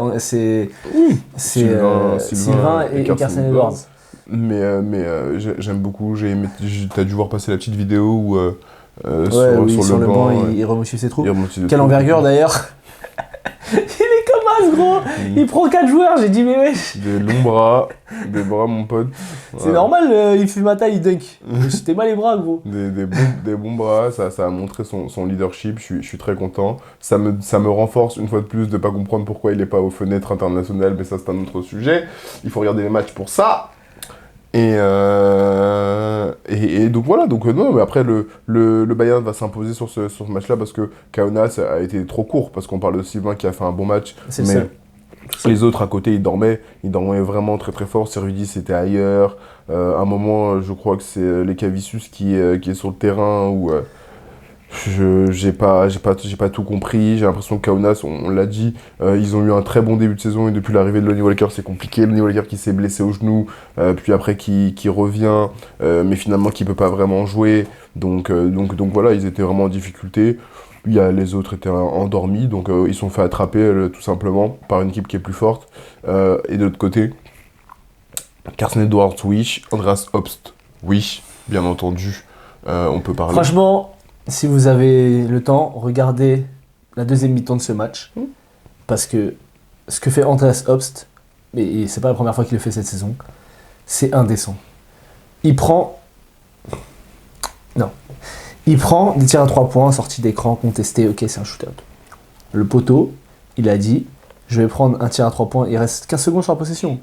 Sylvain et Carson Edwards. Mais j'aime beaucoup, t'as dû voir passer la petite vidéo où sur le banc il remotive ses trous. Quelle envergure d'ailleurs. Il est comme passe, gros. Il prend 4 joueurs, j'ai dit, mais wesh. Des longs bras, des bras, mon pote. C'est normal, il fait ma taille, il dunk. C'était mal les bras, gros. Des bons bras, ça a montré son leadership, je suis très content. Ça me renforce une fois de plus de pas comprendre pourquoi il est pas aux fenêtres internationales, mais ça c'est un autre sujet. Il faut regarder les matchs pour ça. Et donc voilà, donc non, mais après le Bayern va s'imposer sur ce match-là parce que Kaunas a été trop court, parce qu'on parle de Sylvain qui a fait un bon match, mais les autres à côté ils dormaient vraiment très très fort. Servidis était ailleurs, à un moment je crois que c'est Lekavicius qui est sur le terrain où j'ai pas tout compris. J'ai l'impression que Kaunas, on l'a dit, ils ont eu un très bon début de saison et depuis l'arrivée de Lonnie Walker c'est compliqué. Lonnie Walker qui s'est blessé au genou, puis après qui revient, mais finalement qui peut pas vraiment jouer. Donc voilà, ils étaient vraiment en difficulté. Les autres étaient endormis, donc ils sont fait attraper tout simplement par une équipe qui est plus forte. Et de l'autre côté, Carson Edwards, oui. Andreas Obst, oui, bien entendu. On peut parler. Franchement, si vous avez le temps, regardez la deuxième mi-temps de ce match. Parce que ce que fait Andreas Obst, et c'est pas la première fois qu'il le fait cette saison, c'est indécent. Il prend des tirs à 3 points, sortie d'écran, contesté, ok, c'est un shootout. Le poteau, il a dit, je vais prendre un tir à 3 points, il reste 15 secondes sur la possession.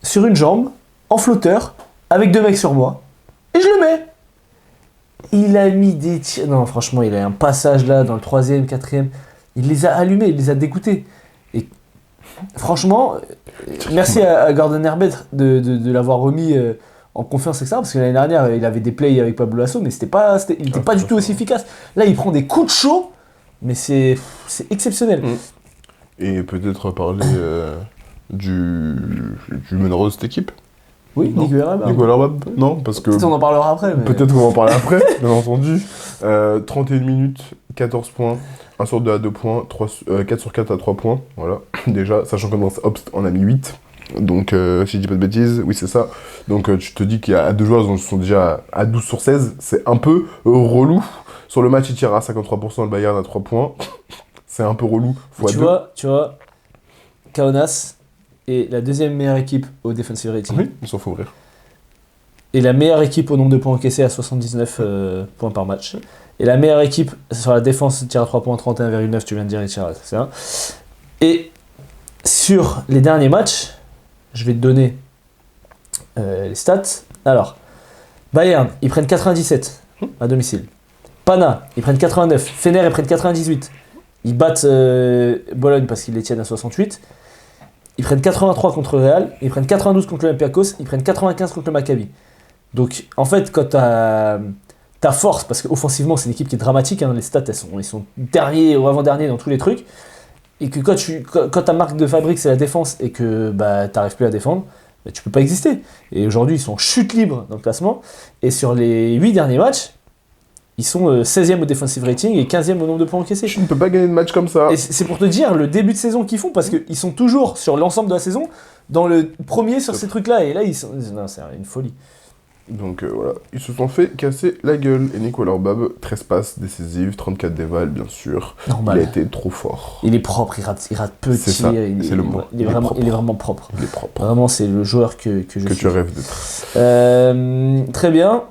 Sur une jambe, en flotteur, avec 2 mecs sur moi, et je le mets. Il a mis des tirs. Non, franchement, il a un passage là dans le 3e, 4e. Il les a allumés, il les a dégoûtés. Et franchement, merci à Gordon Herbert de l'avoir remis en confiance, etc. Parce que l'année dernière, il avait des plays avec Pablo Lasso, mais il n'était pas du tout aussi efficace. Là, il prend des coups de chaud, mais c'est exceptionnel. Et peut-être parler du meneur de cette équipe. Oui, Nicolas Rabab. Non, parce que... Peut-être on en parlera après. Mais... Peut-être qu'on va en parler après, bien entendu. 31 minutes, 14 points, 1 sur 2 à 2 points, 4 sur 4 à 3 points. Voilà, déjà, sachant que Obst en a mis 8. Donc, si je dis pas de bêtises, oui, c'est ça. Donc, tu te dis qu'il y a 2 joueurs, ils sont déjà à 12 sur 16. C'est un peu relou. Sur le match, il tire à 53%, le Bayern à 3 points. C'est un peu relou. Tu vois, Kaunas est la deuxième meilleure équipe au defensive rating. Oui, il s'en faut rire. Et la meilleure équipe au nombre de points encaissés à 79 points par match. Et la meilleure équipe sur la défense tir à 3 points, 31,9, tu viens de dire, Richard, c'est ça. Et sur les derniers matchs, je vais te donner les stats. Alors, Bayern, ils prennent 97 à domicile. Pana, ils prennent 89. Fener, ils prennent 98. Ils battent Bologne parce qu'ils les tiennent à 68. Ils prennent 83 contre le Real, ils prennent 92 contre l'Olympiakos, ils prennent 95 contre le Maccabi. Donc, en fait, quand ta force, parce qu'offensivement, c'est une équipe qui est dramatique, hein, les stats, ils sont derniers ou avant-derniers dans tous les trucs, et que quand ta marque de fabrique, c'est la défense, et que t'arrives plus à défendre, tu peux pas exister. Et aujourd'hui, ils sont chute libre dans le classement, et sur les 8 derniers matchs, ils sont 16e au defensive rating et 15e au nombre de points encaissés. Tu ne peux pas gagner de match comme ça. Et c'est pour te dire le début de saison qu'ils font, parce qu'ils sont toujours, sur l'ensemble de la saison, dans le premier sur ces trucs-là, et là, non, c'est une folie. Donc voilà, ils se sont fait casser la gueule. Et Nicolas Bab, 13 passes décisives, 34 dévals, bien sûr. Normal. Il a été trop fort. Il est propre, il rate peu de tirs. C'est ça, c'est le mot. Il est vraiment propre. Il est propre. Vraiment, c'est le joueur que je suis. Que tu rêves d'être. Très bien.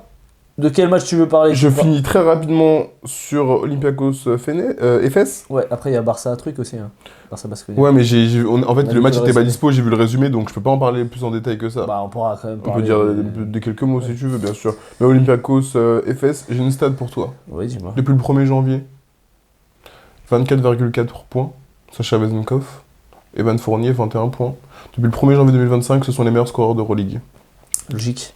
De quel match tu veux parler? Je finis très rapidement sur Olympiakos Efes. Ouais, après il y a Barça truc aussi. Hein. Barça Basconia. Ouais, mais en fait, le match était pas dispo, j'ai vu le résumé, donc je peux pas en parler plus en détail que ça. Bah, on pourra quand même On parler. peut dire des quelques mots si tu veux, bien sûr. Mais Olympiakos Efes, j'ai une stat pour toi. Oui, dis-moi. Depuis le 1er janvier, 24,4 points, Sacha Vezenkov. Evan Fournier, 21 points. Depuis le 1er janvier 2025, ce sont les meilleurs scoreurs d'Euroleague. Logique.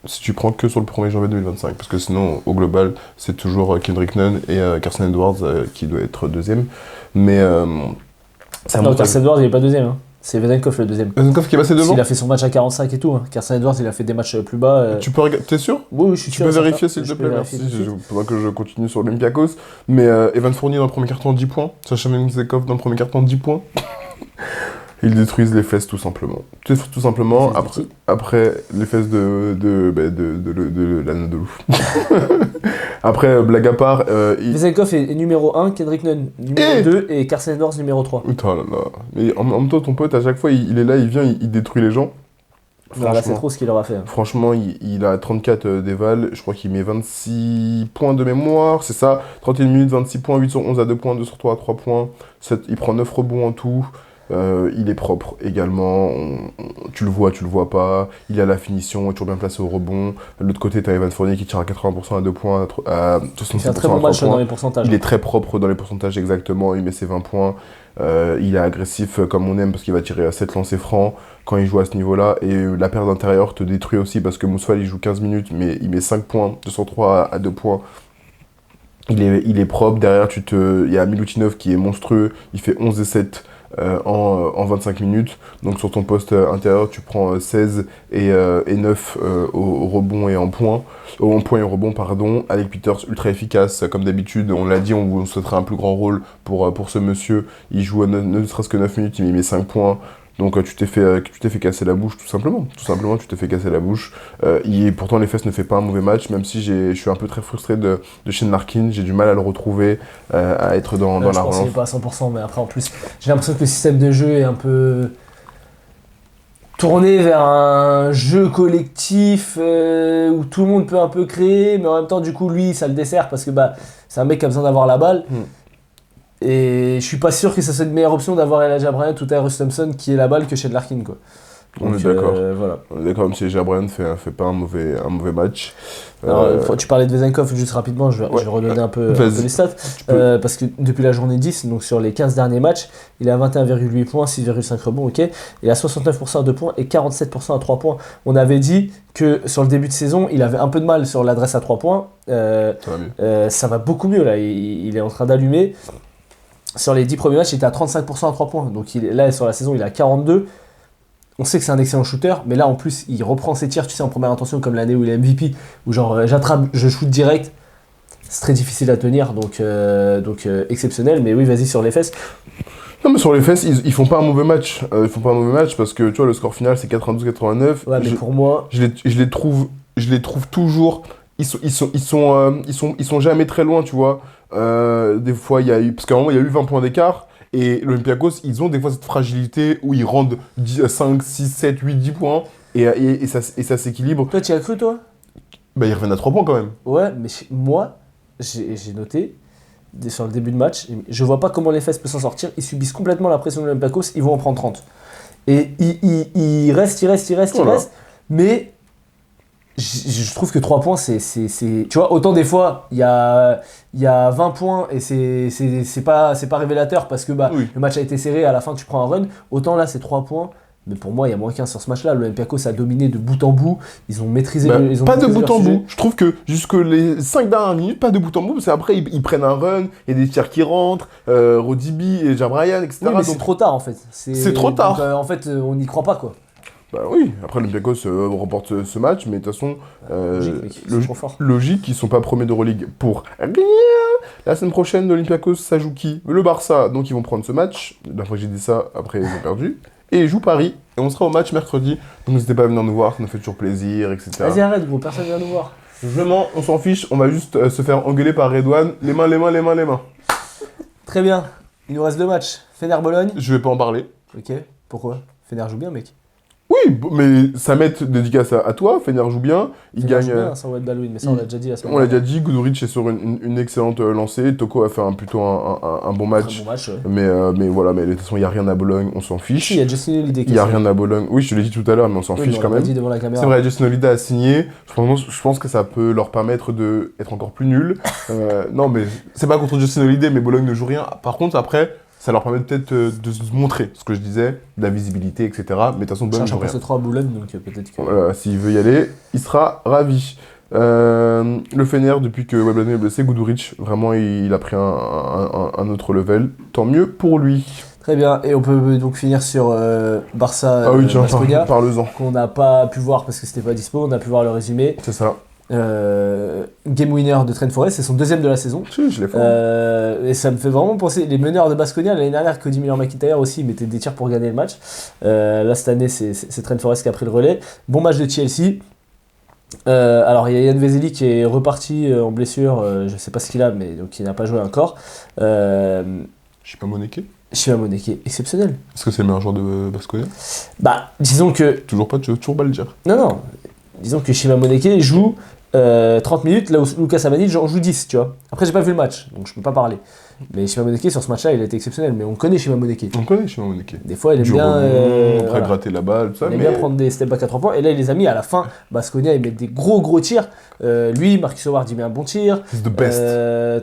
Si tu prends que sur le 1er janvier 2025, parce que sinon, au global, c'est toujours Kendrick Nunn et Carson Edwards qui doit être deuxième. Mais non, Carson Edwards, il est pas deuxième. Hein. C'est Vezenkov le deuxième. Vezenkov qui est passé devant. Il a fait son match à 45 et tout. Hein. Carson Edwards, il a fait des matchs plus bas. Tu peux regarder, t'es sûr? Oui, je suis sûr. Tu peux vérifier s'il te plaît, merci. Faudra que je continue sur l'Olympiakos. Mais Evan Fournier dans le premier carton, 10 points. Sacha Vezenkov dans le premier carton, 10 points. Ils détruisent les fesses tout simplement. Tout simplement, Les fesses de après les fesses de l'Anadolu. Après, blague à part, Vezenkov est numéro 1, Kendrick Nunn numéro 2 et Carson Edwards numéro 3. Oh là là. Mais en même temps, ton pote, à chaque fois, il est là, il vient, il détruit les gens. Non, là, c'est trop ce qu'il leur a fait. Franchement, il a 34 d'éval, je crois qu'il met 26 points de mémoire, c'est ça, 31 minutes, 26 points, 8 sur 11 à 2 points, 2 sur 3 à 3 points, il prend 9 rebonds en tout, il est propre également, tu le vois pas, il a la finition, il est toujours bien placé au rebond. De l'autre côté, tu as Evan Fournier qui tire à 80% à 2 points, à 66% Il fait un très bon match dans les pourcentages. Il est très propre dans les pourcentages exactement, il met ses 20 points. Il est agressif comme on aime parce qu'il va tirer à 7 lancers francs quand il joue à ce niveau-là. Et la paire d'intérieur te détruit aussi parce que Mousfal il joue 15 minutes mais il met 5 points, 203 à 2 points. Il est propre. Derrière, il y a Milutinov qui est monstrueux. Il fait 11 et 7 en 25 minutes. Donc sur ton poste intérieur, tu prends 16 et 9 au rebond et en point. En point et au rebond, pardon. Alec Peters, ultra efficace. Comme d'habitude, on l'a dit, on souhaiterait un plus grand rôle pour ce monsieur. Il joue ne serait-ce que 9 minutes, il met 5 points. Donc tu t'es fait casser la bouche tout simplement. Tout simplement, tu t'es fait casser la bouche. Pourtant, les fesses ne fait pas un mauvais match, même si je suis un peu très frustré de Shane Larkin. J'ai du mal à le retrouver, à être dans la relance. Je pense qu'il n'est pas à 100%, mais après en plus, j'ai l'impression que le système de jeu est un peu tourné vers un jeu collectif où tout le monde peut un peu créer, mais en même temps, du coup, lui, ça le dessert parce que c'est un mec qui a besoin d'avoir la balle. Et je suis pas sûr que ça soit une meilleure option d'avoir Elijah Bryant ou Tyrese Thompson qui est la balle que chez Larkin, quoi. Donc, on est d'accord. Voilà. On est d'accord, même si Elijah Bryant fait pas un mauvais match. Alors, tu parlais de Vezenkov juste rapidement, je vais redonner un peu les stats. Parce que depuis la journée 10, donc sur les 15 derniers matchs, il a 21,8 points, 6,5 rebonds, ok. Il a 69% à 2 points et 47% à 3 points. On avait dit que sur le début de saison, il avait un peu de mal sur l'adresse à 3 points. Ça va beaucoup mieux là, il est en train d'allumer. Sur les 10 premiers matchs, il était à 35% à 3 points. Donc là, sur la saison, il est à 42. On sait que c'est un excellent shooter, mais là, en plus, il reprend ses tirs, tu sais, en première intention, comme l'année où il est MVP, où genre, j'attrape, je shoot direct. C'est très difficile à tenir, donc exceptionnel. Mais oui, vas-y, sur les fesses. Non, mais sur les fesses, ils font pas un mauvais match. Ils font pas un mauvais match parce que, tu vois, le score final, c'est 92-89. Ouais, mais pour moi... Je les trouve toujours... Ils sont jamais très loin, tu vois. Des fois, parce qu'à un moment, il y a eu 20 points d'écart. Et l'Olympiakos, ils ont des fois cette fragilité où ils rendent 5, 6, 7, 8, 10 points. Et ça s'équilibre. Toi, tu y as cru, toi ? Ils reviennent à 3 points quand même. Ouais, mais moi, j'ai noté sur le début de match, je vois pas comment les fesses peuvent s'en sortir. Ils subissent complètement la pression de l'Olympiakos, ils vont en prendre 30. Et ils restent. Mais... Je trouve que 3 points, c'est... Tu vois, autant des fois, il y a 20 points et c'est pas révélateur parce que le match a été serré, à la fin tu prends un run. Autant là, c'est 3 points. Mais pour moi, il y a moins qu'un sur ce match-là. L'Olympiakos a dominé de bout en bout. Ils ont maîtrisé pas de bout en bout. Je trouve que jusque les 5 dernières minutes, pas de bout en bout. Parce qu'après, ils prennent un run, il y a des tirs qui rentrent, Rodibi et Jabrian, etc. Oui, mais c'est trop tard en fait. C'est trop tard. Donc, en fait, on n'y croit pas, quoi. Bah oui, après l'Olympiakos remporte ce match, mais de toute façon, logique, ils sont pas premiers d'Euroleague pour rien. La semaine prochaine, l'Olympiakos, ça joue qui ? Le Barça, donc ils vont prendre ce match. La fois que j'ai dit ça, après ils ont perdu. Et ils jouent Paris, et on sera au match mercredi. Donc n'hésitez pas à venir nous voir, ça nous fait toujours plaisir, etc. Vas-y, arrête, gros, personne vient nous voir. Vraiment, on s'en fiche, on va juste se faire engueuler par Redouane. Les mains. Très bien, il nous reste 2 matchs. Fener-Bologne. Je vais pas en parler. Ok, pourquoi ? Fener joue bien, mec. Oui, mais Samet, dédicace à toi, Fener joue bien, il gagne... Joue bien, sans Wade Baldwin, mais ça on l'a déjà dit la semaine dernière. On l'a déjà dit, Guduric est sur une excellente lancée, Toko a fait plutôt un bon match. Un bon match, ouais. Mais voilà, mais de toute façon, il n'y a rien à Bologne, on s'en fiche. Si, il y a Justin Holiday. Il n'y a rien à Bologne. Oui, je te l'ai dit tout à l'heure, mais on s'en fiche quand même. Dit devant la caméra. C'est vrai, Justin Holiday a signé. Je pense que ça peut leur permettre d'être encore plus nuls. Non, mais c'est pas contre Justin Holiday, mais Bologne ne joue rien. Par contre, après... Ça leur permet peut-être de se montrer, ce que je disais, de la visibilité, etc. Mais de toute façon, Bologne joue rien. Cherche un 3 à Boulogne, donc peut-être que... Voilà, s'il veut y aller, il sera ravi. Le Fener, depuis que Wade Baldwin est blessé, Guduric, vraiment, il a pris un autre level. Tant mieux pour lui. Très bien, et on peut donc finir sur Barça Baskonia, qu'on n'a pas pu voir parce que c'était pas dispo, on a pu voir le résumé. C'est ça. Game winner de Trent Forrest, c'est son deuxième de la saison. Si, je l'ai fait. Et ça me fait vraiment penser, les meneurs de Baskonia, l'année dernière, Cody Miller-McIntyre aussi, ils mettaient des tirs pour gagner le match. Là, cette année, c'est Trent Forrest qui a pris le relais. Bon match de Chelsea. Alors, il y a Yann Vezeli qui est reparti en blessure, je sais pas ce qu'il a, mais donc il n'a pas joué encore. Shiba Moneke. Shiba Moneke, exceptionnel. Est-ce que c'est le meilleur joueur de Baskonia? Bah, disons que. Toujours pas le dire. Non. Disons que Shiba Moneke joue 30 minutes, là où Lucas Hamanic en joue 10, tu vois. Après, j'ai pas vu le match, donc je peux pas parler. Mais Shiba Moneke, sur ce match-là, il a été exceptionnel. Mais on connaît Shiba Moneke. On connaît Shiba Moneke. Des fois, il aime Du bien. rebond, après Voilà. gratter la balle, tout ça. Il aime Mais bien prendre des step back à 3 points. Et là, il les a mis à la fin. Baskonia, il met des gros tirs. Lui, Marcus Howard, il met un bon tir. he's the best.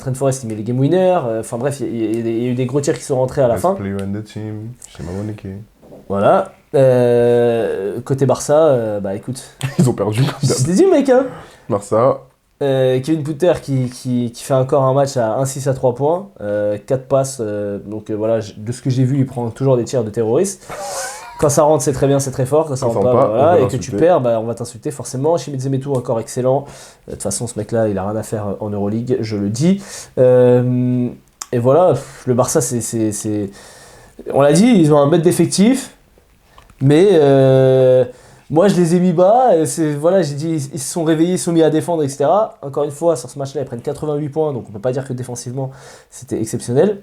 Trent Forrest, il met les game winners. Enfin bref, il y a eu des gros tirs qui sont rentrés à la Best fin. player in the team, Shiba Moneke. Voilà. Côté Barça, bah écoute. Ils ont perdu. Je t'ai dit, mec, hein. Barça. Kevin Putter qui fait encore un match à 1-6 à 3 points, 4 passes, donc voilà, de ce que j'ai vu, il prend toujours des tirs de terroristes. Quand ça rentre, c'est très bien, c'est très fort. Quand ça rentre pas, on voilà. va Et que tu perds, bah, on va t'insulter forcément. Shimizu Metu encore excellent. De toute façon, ce mec-là, il a rien à faire en Euroleague, je le dis. Et voilà, le Barça, c'est... On l'a dit, ils ont un mètre d'effectif, mais moi, je les ai mis bas. Voilà, j'ai dit, ils se sont réveillés, ils se sont mis à défendre, etc. Encore une fois, sur ce match-là, ils prennent 88 points, donc on peut pas dire que défensivement, c'était exceptionnel.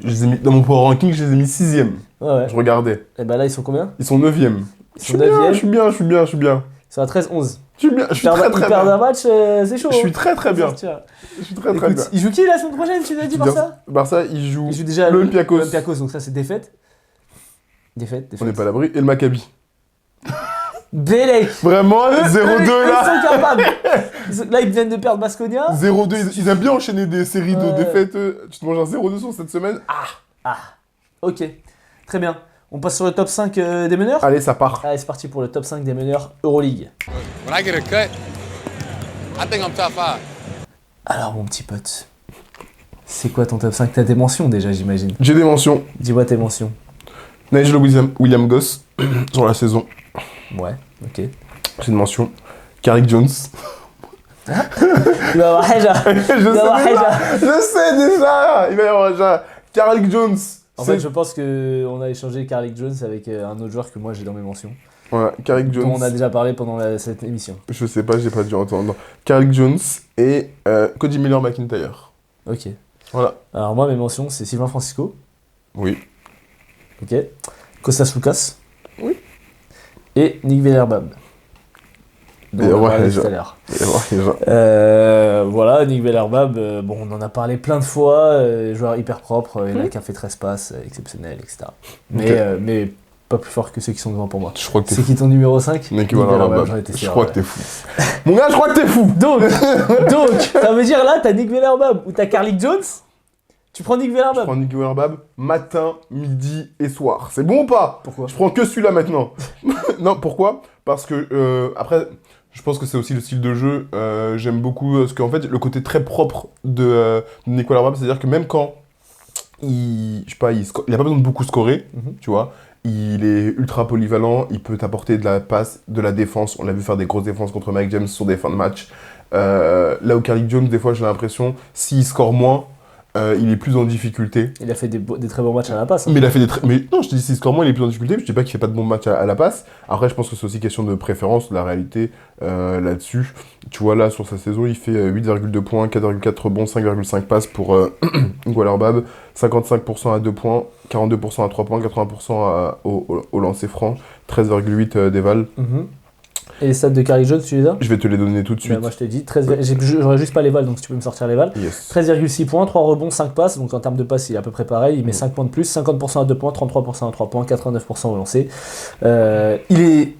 Je les ai mis, dans mon power ranking, je les ai mis 6ème. Ouais. Je regardais. Et bah là, ils sont combien? Ils sont 9ème. Ils sont 9e. Je suis bien. Ils sont à 13-11. Je suis bien, je suis très Ils perdent un match, c'est chaud. Je suis très bien. Tiens. Je suis très Écoute, bien. ils jouent qui la semaine prochaine, tu l'as dit, Barça? Barça, ils jouent Ils jouent déjà l'Olympiakos. donc ça, c'est défaite. Défaite. On n'est pas à l'abri. Et le Maccabi. Bélec. Vraiment, 0-2 Ils là. sont capables. Là, ils viennent de perdre Baskonia. 0-2. Ils aiment bien enchaîner des séries de Ouais. défaites. Tu te manges un 0-2 sur cette semaine. Ok, très bien. On passe sur le top 5 des meneurs. Allez, ça part. Allez, c'est parti pour le top 5 des meneurs Euroleague. When I get a cut, I think I'm top 5. Alors, mon petit pote, c'est quoi ton top 5? T'as tes mentions déjà, j'imagine. J'ai des mentions. Dis-moi tes mentions. Nigel William Goss sur la saison. Ouais, ok. J'ai une mention. Carrick Jones. Il va y avoir Heja. Je sais déjà. Il va y avoir déjà. Carrick Jones. En fait, je pense qu'on a échangé Carlick Jones avec un autre joueur que moi j'ai dans mes mentions. Ouais, Carrick Jones. Dont on a déjà parlé pendant cette émission. Je sais pas, j'ai pas dû entendre. Carrick Jones et Cody Miller-McIntyre. Ok. Voilà. Alors moi, mes mentions, c'est Sylvain Francisco. Oui. Ok. Kostas Lukas. Oui. Et Nick Vellerbab. dont Et on a ouais, parlé déjà. tout à l'heure. Et ouais, déjà. Voilà, Nick Vellerbab, bon, on en a parlé plein de fois, joueur hyper propre, il a qu'un fait 13 passes, exceptionnel, etc. Mais pas plus fort que ceux qui sont devant pour moi. Je crois que t'es C'est fou. qui ton numéro 5? Nick Vellerbab. j'en étais sûr. Je crois que t'es fou. Mon gars, je crois que t'es fou. Donc, ça veut dire là, t'as Nick Vellerbab ou t'as Carlick Jones? Tu prends Nick Je Vellerbab? prends Nick Vellerbab matin, midi et soir. C'est bon ou pas? Pourquoi? Je prends que celui-là maintenant. Non, pourquoi? Parce que, après, je pense que c'est aussi le style de jeu. J'aime beaucoup parce qu'en fait, le côté très propre de Nick Vellerbab, c'est-à-dire que même quand je sais pas, il a pas besoin de beaucoup scorer, tu vois. Il est ultra polyvalent, il peut t'apporter de la passe, de la défense. On l'a vu faire des grosses défenses contre Mike James sur des fins de match. Là où Carlick Jones, des fois, j'ai l'impression, s'il score moins, il est plus en difficulté. Il a fait des très bons matchs à la passe. Hein. Mais il a fait mais non, je te dis, s'il score moins, il est plus en difficulté. Je dis pas qu'il fait pas de bons matchs à la passe. Après, je pense que c'est aussi question de préférence, la réalité là-dessus. Tu vois, là, sur sa saison, il fait 8,2 points, 4,4 rebonds, 5,5 passes pour Vellerbab, 55% à 2 points, 42% à 3 points, 80% au lancer franc, 13,8 déval. Et les stats de Carlick Jones, tu les as? Je vais te les donner tout de suite. Moi, je te dis, j'aurais juste pas les vals, donc si tu peux me sortir les vals. Yes. 13,6 points, 3 rebonds, 5 passes, donc en termes de passes, il est à peu près pareil. Il met 5 points de plus, 50% à 2 points, 33% à 3 points, 89% au lancer. Il est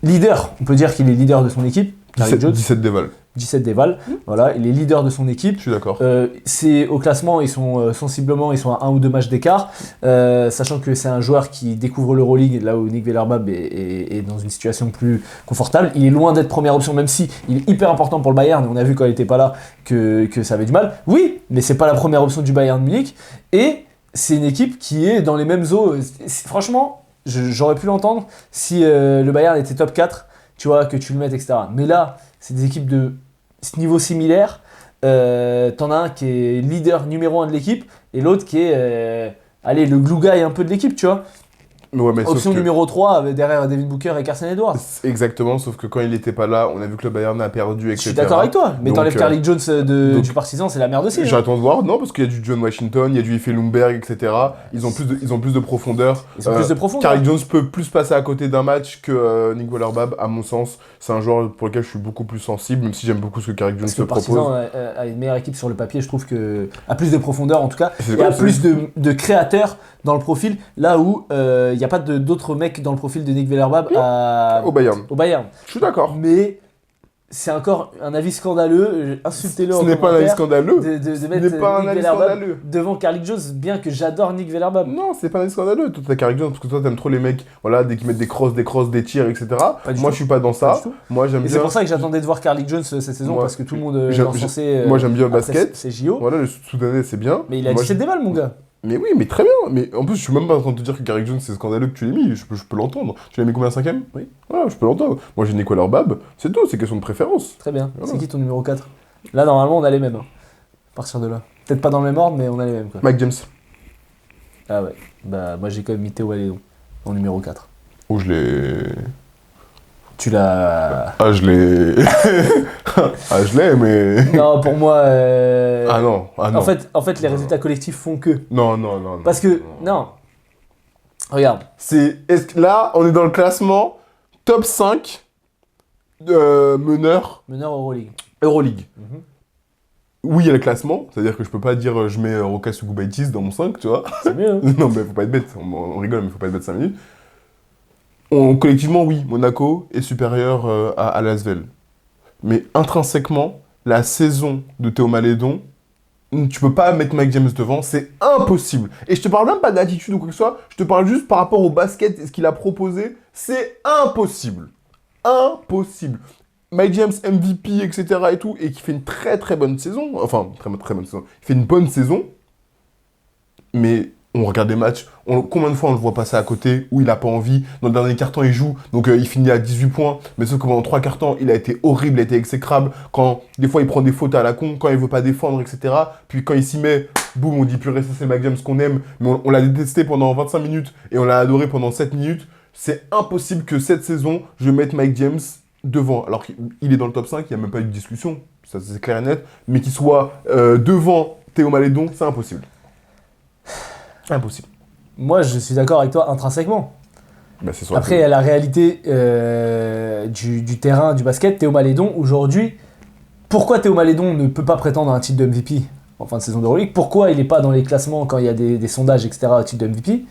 leader, on peut dire qu'il est leader de son équipe. Carlick Jones, 17 déval. 17 déval, voilà, il est leader de son équipe. Je suis d'accord. C'est au classement, ils sont sensiblement, ils sont à 1 ou 2 matchs d'écart, sachant que c'est un joueur qui découvre l'Euroleague, là où Nick Vellerbab est dans une situation plus confortable. Il est loin d'être première option, même si il est hyper important pour le Bayern, et on a vu quand il était pas là que ça avait du mal. Oui, mais c'est pas la première option du Bayern Munich, et c'est une équipe qui est dans les mêmes eaux. Franchement, j'aurais pu l'entendre si le Bayern était top 4, tu vois, que tu le mettes, etc. Mais là, c'est des équipes de ce niveau similaire. T'en as un qui est leader numéro 1 de l'équipe et l'autre qui est le glue guy un peu de l'équipe, tu vois. Ouais, mais Option numéro 3 derrière Devin Booker et Carson Edwards. Exactement, sauf que quand il était pas là, on a vu que le Bayern a perdu, etc. Je suis d'accord avec toi, mais Donc, t'enlèves Carly Jones du Partizan, c'est la merde aussi. J'attends de voir, non, parce qu'il y a du John Washington, il y a du Ife Lumberg, etc. Ils ont plus de profondeur. Ils ont plus de profondeur. Carly Jones peut plus passer à côté d'un match que Nick Weiler-Babb, à mon sens. C'est un joueur pour lequel je suis beaucoup plus sensible, même si j'aime beaucoup ce que Carly Jones Parce que se le Partizan propose. a une meilleure équipe sur le papier, je trouve que a plus de profondeur en tout cas, C'est et quoi, a c'est- plus de créateurs dans le profil, là où il n'y a pas d'autres mecs dans le profil de Nick Weiler-Babb Au Bayern. au Bayern. Je suis d'accord. Mais c'est encore un avis scandaleux, insultez-le en Ce n'est pas un avis commentaire, scandaleux. de Ce mettre n'est pas un Nick avis Weiler-Babb scandaleux. devant Carly Jones, bien que j'adore Nick Weiler-Babb. Non, c'est pas un avis scandaleux. Toi, t'as Carly Jones parce que toi, t'aimes trop les mecs, voilà, dès qu'ils mettent des crosses, des tirs, etc. Pas du Moi, tout. je suis pas dans Pas ça. du tout. Moi, j'aime Et bien. c'est pour ça que j'attendais de voir Carly Jones cette saison, Moi, parce que tout le monde j'aime- l'encensait. moi, j'aime bien le après basket. C'est JO. Voilà, le Soudanais, c'est bien. Mais il a Moi, 17 déballes, mon gars. Mais oui, mais très bien. Mais en plus, je suis même pas en train de te dire que Carrick Jones c'est scandaleux que tu l'aies mis. Je peux l'entendre. Tu l'as mis combien, 5ème? Oui. Voilà, je peux l'entendre. Moi, j'ai Nick Weiler-Babb. C'est tout, c'est question de préférence. Très bien. Voilà. C'est qui ton numéro 4? Là, normalement, on a les mêmes. À partir de là. Peut-être pas dans le même ordre, mais on a les mêmes. Quoi. Mike James. Ah ouais. Bah, moi, j'ai quand même mis Théo Maledon en numéro 4. Oh, je l'ai. Tu l'as. Ah, je l'ai. Ah, je l'ai, mais. Non, pour moi. Ah non, ah non. En fait, les résultats collectifs font que. Non, non, non. Parce que. Non. Regarde. Est-ce que là, on est dans le classement top 5 meneurs Meneur Euroleague. Euroleague. Mhm. Oui, il y a le classement, c'est-à-dire que je peux pas dire je mets Rokas Sugubaitis dans mon 5, tu vois. C'est mieux. Hein. Non, mais faut pas être bête, on rigole, mais faut pas être bête 5 minutes. Collectivement, oui, Monaco est supérieur à l'Asvel. Mais intrinsèquement, la saison de Théo Maledon, tu peux pas mettre Mike James devant, c'est impossible. Et je te parle même pas d'attitude ou quoi que ce soit, je te parle juste par rapport au basket et ce qu'il a proposé, c'est impossible. Impossible. Mike James MVP, etc. et tout, et qui fait une très très bonne saison, enfin, très bonne saison, il fait une bonne saison, mais on regarde les matchs, combien de fois on le voit passer à côté, où il a pas envie, dans le dernier quart-temps il joue, donc il finit à 18 points, mais sauf que pendant 3 quarts-temps, il a été horrible, il a été exécrable, quand des fois il prend des fautes à la con, quand il veut pas défendre, etc. Puis quand il s'y met, boum, on dit purée, ça c'est Mike James qu'on aime, mais on l'a détesté pendant 25 minutes, et on l'a adoré pendant 7 minutes, c'est impossible que cette saison, je mette Mike James devant, alors qu'il est dans le top 5, il n'y a même pas eu de discussion, ça c'est clair et net, mais qu'il soit devant Théo Maledon, c'est impossible. Impossible. Moi, je suis d'accord avec toi intrinsèquement. Bah, c'est sur Après, il y a la réalité du terrain, du basket. Théo Maledon, aujourd'hui, pourquoi Théo Maledon ne peut pas prétendre à un titre de MVP en fin de saison d'Euroleague? Pourquoi il n'est pas dans les classements quand il y a des sondages, etc., au titre de MVP?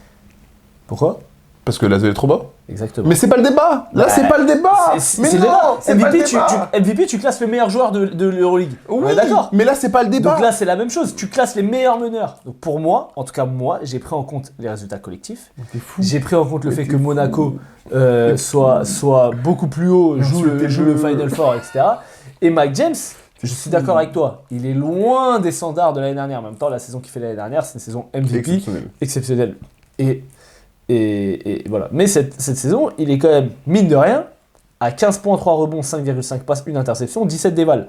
Pourquoi? Parce que l'Asvel est trop bas. Exactement. Mais c'est pas le débat. Là, Bah, c'est pas le débat. C'est Mais le non, débat. c'est pas le MVP, débat. MVP, tu classes le meilleur joueur de l'Euroleague. On Oui, est d'accord. mais là, c'est pas le débat. Donc là, c'est la même chose. Tu classes les meilleurs meneurs. Donc pour moi, en tout cas moi, j'ai pris en compte les résultats collectifs. T'es fou. J'ai pris en compte le Mais fait t'es que fou. Monaco soit beaucoup plus haut, joue le Final Four, etc. Et Mike James, je suis d'accord avec toi, il est loin des standards de l'année dernière. En même temps, la saison qu'il fait l'année dernière, c'est une saison MVP exceptionnelle. Et voilà. Mais cette saison, il est quand même, mine de rien, à 15 points, 3 rebonds, 5,5 passes, 1 interception, 17 déballes.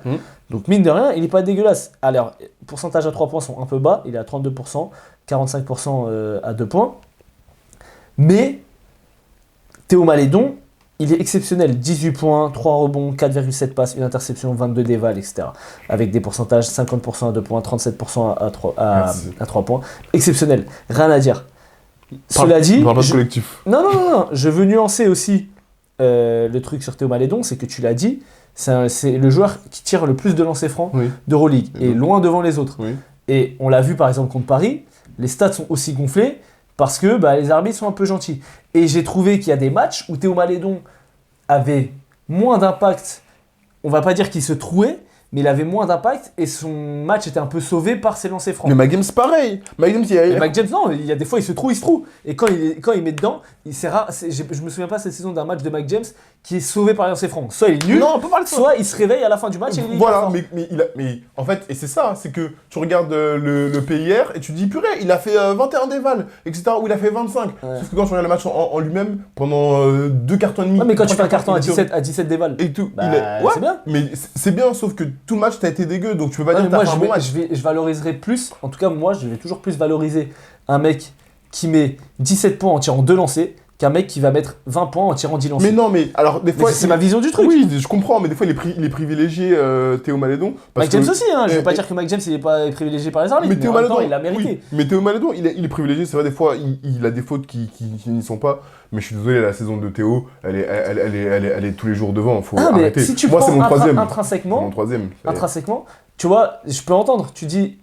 Donc mine de rien, il n'est pas dégueulasse. Alors, pourcentage à 3 points sont un peu bas, il est à 32%, 45% à 2 points. Mais Théo Maledon, il est exceptionnel. 18 points, 3 rebonds, 4,7 passes, 1 interception, 22 dévals, etc. Avec des pourcentages 50% à 2 points, 37% à 3 points. Exceptionnel, rien à dire. Cela dit, On parle pas de collectif. non, je veux nuancer aussi le truc sur Théo Maledon, c'est que tu l'as dit, c'est le joueur qui tire le plus de lancers francs Oui. d'Euroleague, Et et donc loin devant les autres. Oui. Et on l'a vu par exemple contre Paris, les stats sont aussi gonflés parce que les arbitres sont un peu gentils. Et j'ai trouvé qu'il y a des matchs où Théo Maledon avait moins d'impact, on va pas dire qu'il se trouait, mais il avait moins d'impact et son match était un peu sauvé par ses lancers francs. Mais Mike James, pareil. Mike James, Et Mike James, non, il y a des fois il se trouve. Et quand il met dedans, c'est rare. Je me souviens pas cette saison d'un match de Mike James qui est sauvé par les lancers francs. Soit il est nul, Non, on peut parler de ça. soit il se réveille à la fin du match et il est Voilà, fort. mais en fait, et c'est ça, c'est que tu regardes le PIR et tu dis, purée, il a fait 21 dévals, etc., ou il a fait 25. Sauf que quand tu regardes le match en lui-même, pendant 2 cartons et demi... Ouais, mais quand tu fais un carton à il 17 déval, et tout, bah, ouais, c'est bien. mais c'est bien, sauf que tout le match t'as été dégueu, donc tu peux pas Ouais, dire mais que moi t'as fait un bon match. je valoriserai plus, en tout cas moi je vais toujours plus valoriser un mec qui met 17 points en tirant 2 lancers qu'un mec qui va mettre 20 points en tirant 10 lancers. Mais non, mais alors des fois... c'est ma vision du truc. Oui, je comprends, mais des fois il est privilégié, Théo Malédon. Mike James aussi, hein, je veux pas dire que Mike James il est pas privilégié par les arbitres, mais Théo en même temps Malédon, il l'a mérité. oui, mais Théo Malédon, il est privilégié, c'est vrai, des fois, il a des fautes qui n'y sont pas, mais je suis désolé, la saison de Théo, elle est tous les jours devant, faut Ah, mais arrêter. si tu Moi, c'est prends mon troisième. C'est intrinsèquement, mon troisième. intrinsèquement, tu vois, je peux entendre, tu dis,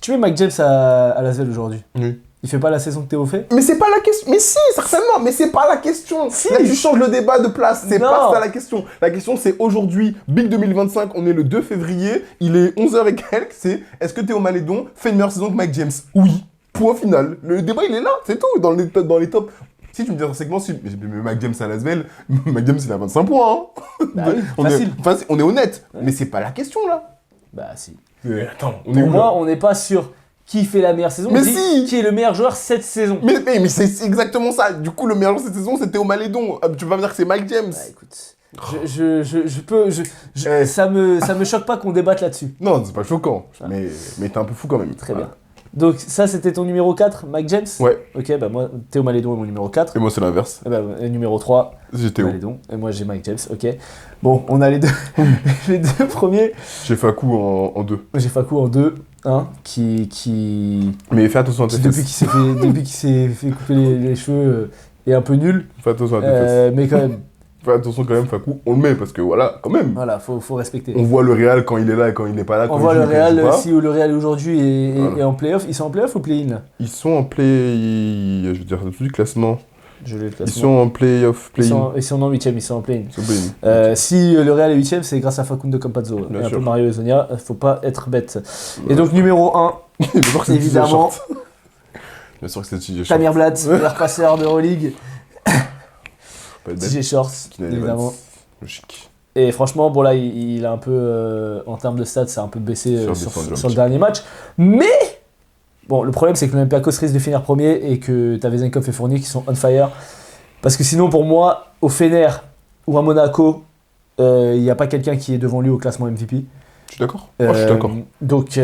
tu mets Mike James à Lasvel aujourd'hui, Oui. il fait pas la saison que Théo fait. Mais c'est pas la question. Mais si, certainement, mais c'est pas la question. Si. Là, tu changes le débat de place, c'est Non. pas ça la question. La question, c'est aujourd'hui, Big 2025, on est le 2 février, il est 11h et quelques, c'est est-ce que Théo Malédon fait une meilleure saison que Mike James? Oui. Point final. Le débat, il est là, c'est tout, dans les tops. Si tu me dis intrinsèquement, mais Mike James à Lasvel, Mike James il a 25 points. Hein. Bah oui, on facile. On est honnête, Ouais. mais c'est pas la question là. Bah si. Attends, on est Pour où moi, là on n'est pas sur qui fait la meilleure saison, Mais on dit si. qui est le meilleur joueur cette saison. Mais c'est exactement ça. Du coup, le meilleur joueur de cette saison, c'est Théo Malédon. Ah, tu vas me dire que c'est Mike James. Bah écoute, je peux, ça me choque pas qu'on débatte là-dessus. Non, c'est pas choquant, Ah. mais t'es un peu fou quand même. Très bien. Donc ça c'était ton numéro 4, Mike James. Ouais, Ok, bah moi, Théo Malédon est mon numéro 4. et moi c'est l'inverse. Et bah, numéro 3, J'ai Théo. Malédon. Et moi j'ai Mike James, ok. Bon, on a les deux, les deux premiers. J'ai fait un coup en 2. J'ai Fakou en 2, hein, qui Mais fais attention à tes depuis fesses. qu'il s'est fait couper les cheveux est un peu nul. Fais attention à tes fesses. Mais quand même, Fais attention quand même, Fakou, on le met parce que voilà, quand même. voilà, faut respecter. On voit le Real quand il est là et quand il n'est pas là. On quand voit il le joue et quand il Real, joue pas. si le Real aujourd'hui est Voilà. en play-off, ils sont en play-off ou play-in là? Ils sont en play. Je veux dire, tout du classement. Je l'ai le Ils classement. sont en play-off, Ils play-in. sont en 8ème, ils sont en play-in. Ils sont play-in. Si le Real est 8ème, c'est grâce à Facundo Campazzo Bien et un sûr. peu Mario Ezonia, faut pas être bête. Et donc numéro 1, Bien sûr que c'est évidemment, TJ Short. Bien sûr que c'est TJ Short. Tamir Blatt, meilleur passeur d'Euroleague, Pas être bête. TJ Shorts, Keenan Evans. évidemment. Logique. Et franchement, bon là, il a un peu, en termes de stats, ça a un peu baissé Descendu un sur le petit dernier match. Mais, bon, le problème c'est que l'Olympiakos risque de finir premier et que t'as Vezenkov et Fournier qui sont on fire. Parce que sinon, pour moi, au Fener ou à Monaco, il n'y a pas quelqu'un qui est devant lui au classement MVP. Je suis d'accord. Moi, je suis d'accord. Donc,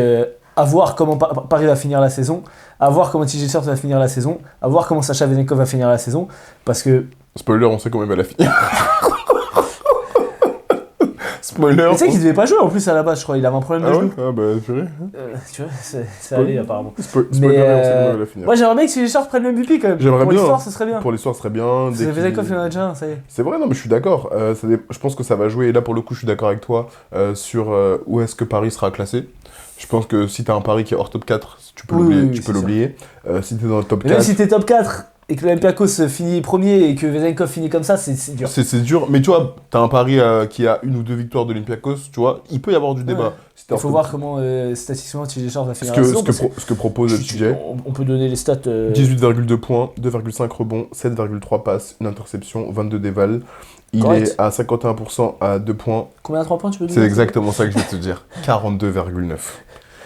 à voir comment Paris va finir la saison, à voir comment TJ Shorts va finir la saison, à voir comment Sacha Vezenkov va finir la saison. Parce que, Spoiler, on sait comment il va la finir. Spoiler. tu sais qu'il devait pas jouer en plus à la base, je crois. Il avait un problème de Ah ouais. genou. Ah bah, purée. Tu vois, c'est allé apparemment. Spoiler, Mais, on sait comment il va la finir. moi j'aimerais bien que TJ Shorts prenne le MVP quand même. J'aimerais Pour bien. l'histoire, ce serait bien. Pour l'histoire, ce serait bien. C'est Vezenkov, il en a déjà un, ça y est. C'est vrai, non, mais je suis d'accord. Je pense que ça va jouer. Et là, pour le coup, je suis d'accord avec toi sur où est-ce que Paris sera classé. Je pense que si t'as un Paris qui est hors top 4, tu peux Oui, l'oublier. oui, Tu c'est peux sûr. l'oublier. Si t'es dans le top Mais même 4, si t'es top 4 et que l'Olympiakos finit premier et que Vezenkov finit comme ça, c'est dur. c'est dur. Mais tu vois, t'as un Paris qui a 1 ou 2 victoires de l'Olympiakos, tu vois, il peut y avoir du débat. Ouais. Si t'es Il hors faut top- voir comment statistiquement TJ Shorts va ce finir que, la saison. parce ce que propose que TJ. on peut donner les stats. 18,2 points, 2,5 rebonds, 7,3 passes, une interception, 22 dévals. Il Correct. est à 51% à 2 points. Combien de 3 points tu peux C'est donner? exactement ça que je vais te dire. 42,9.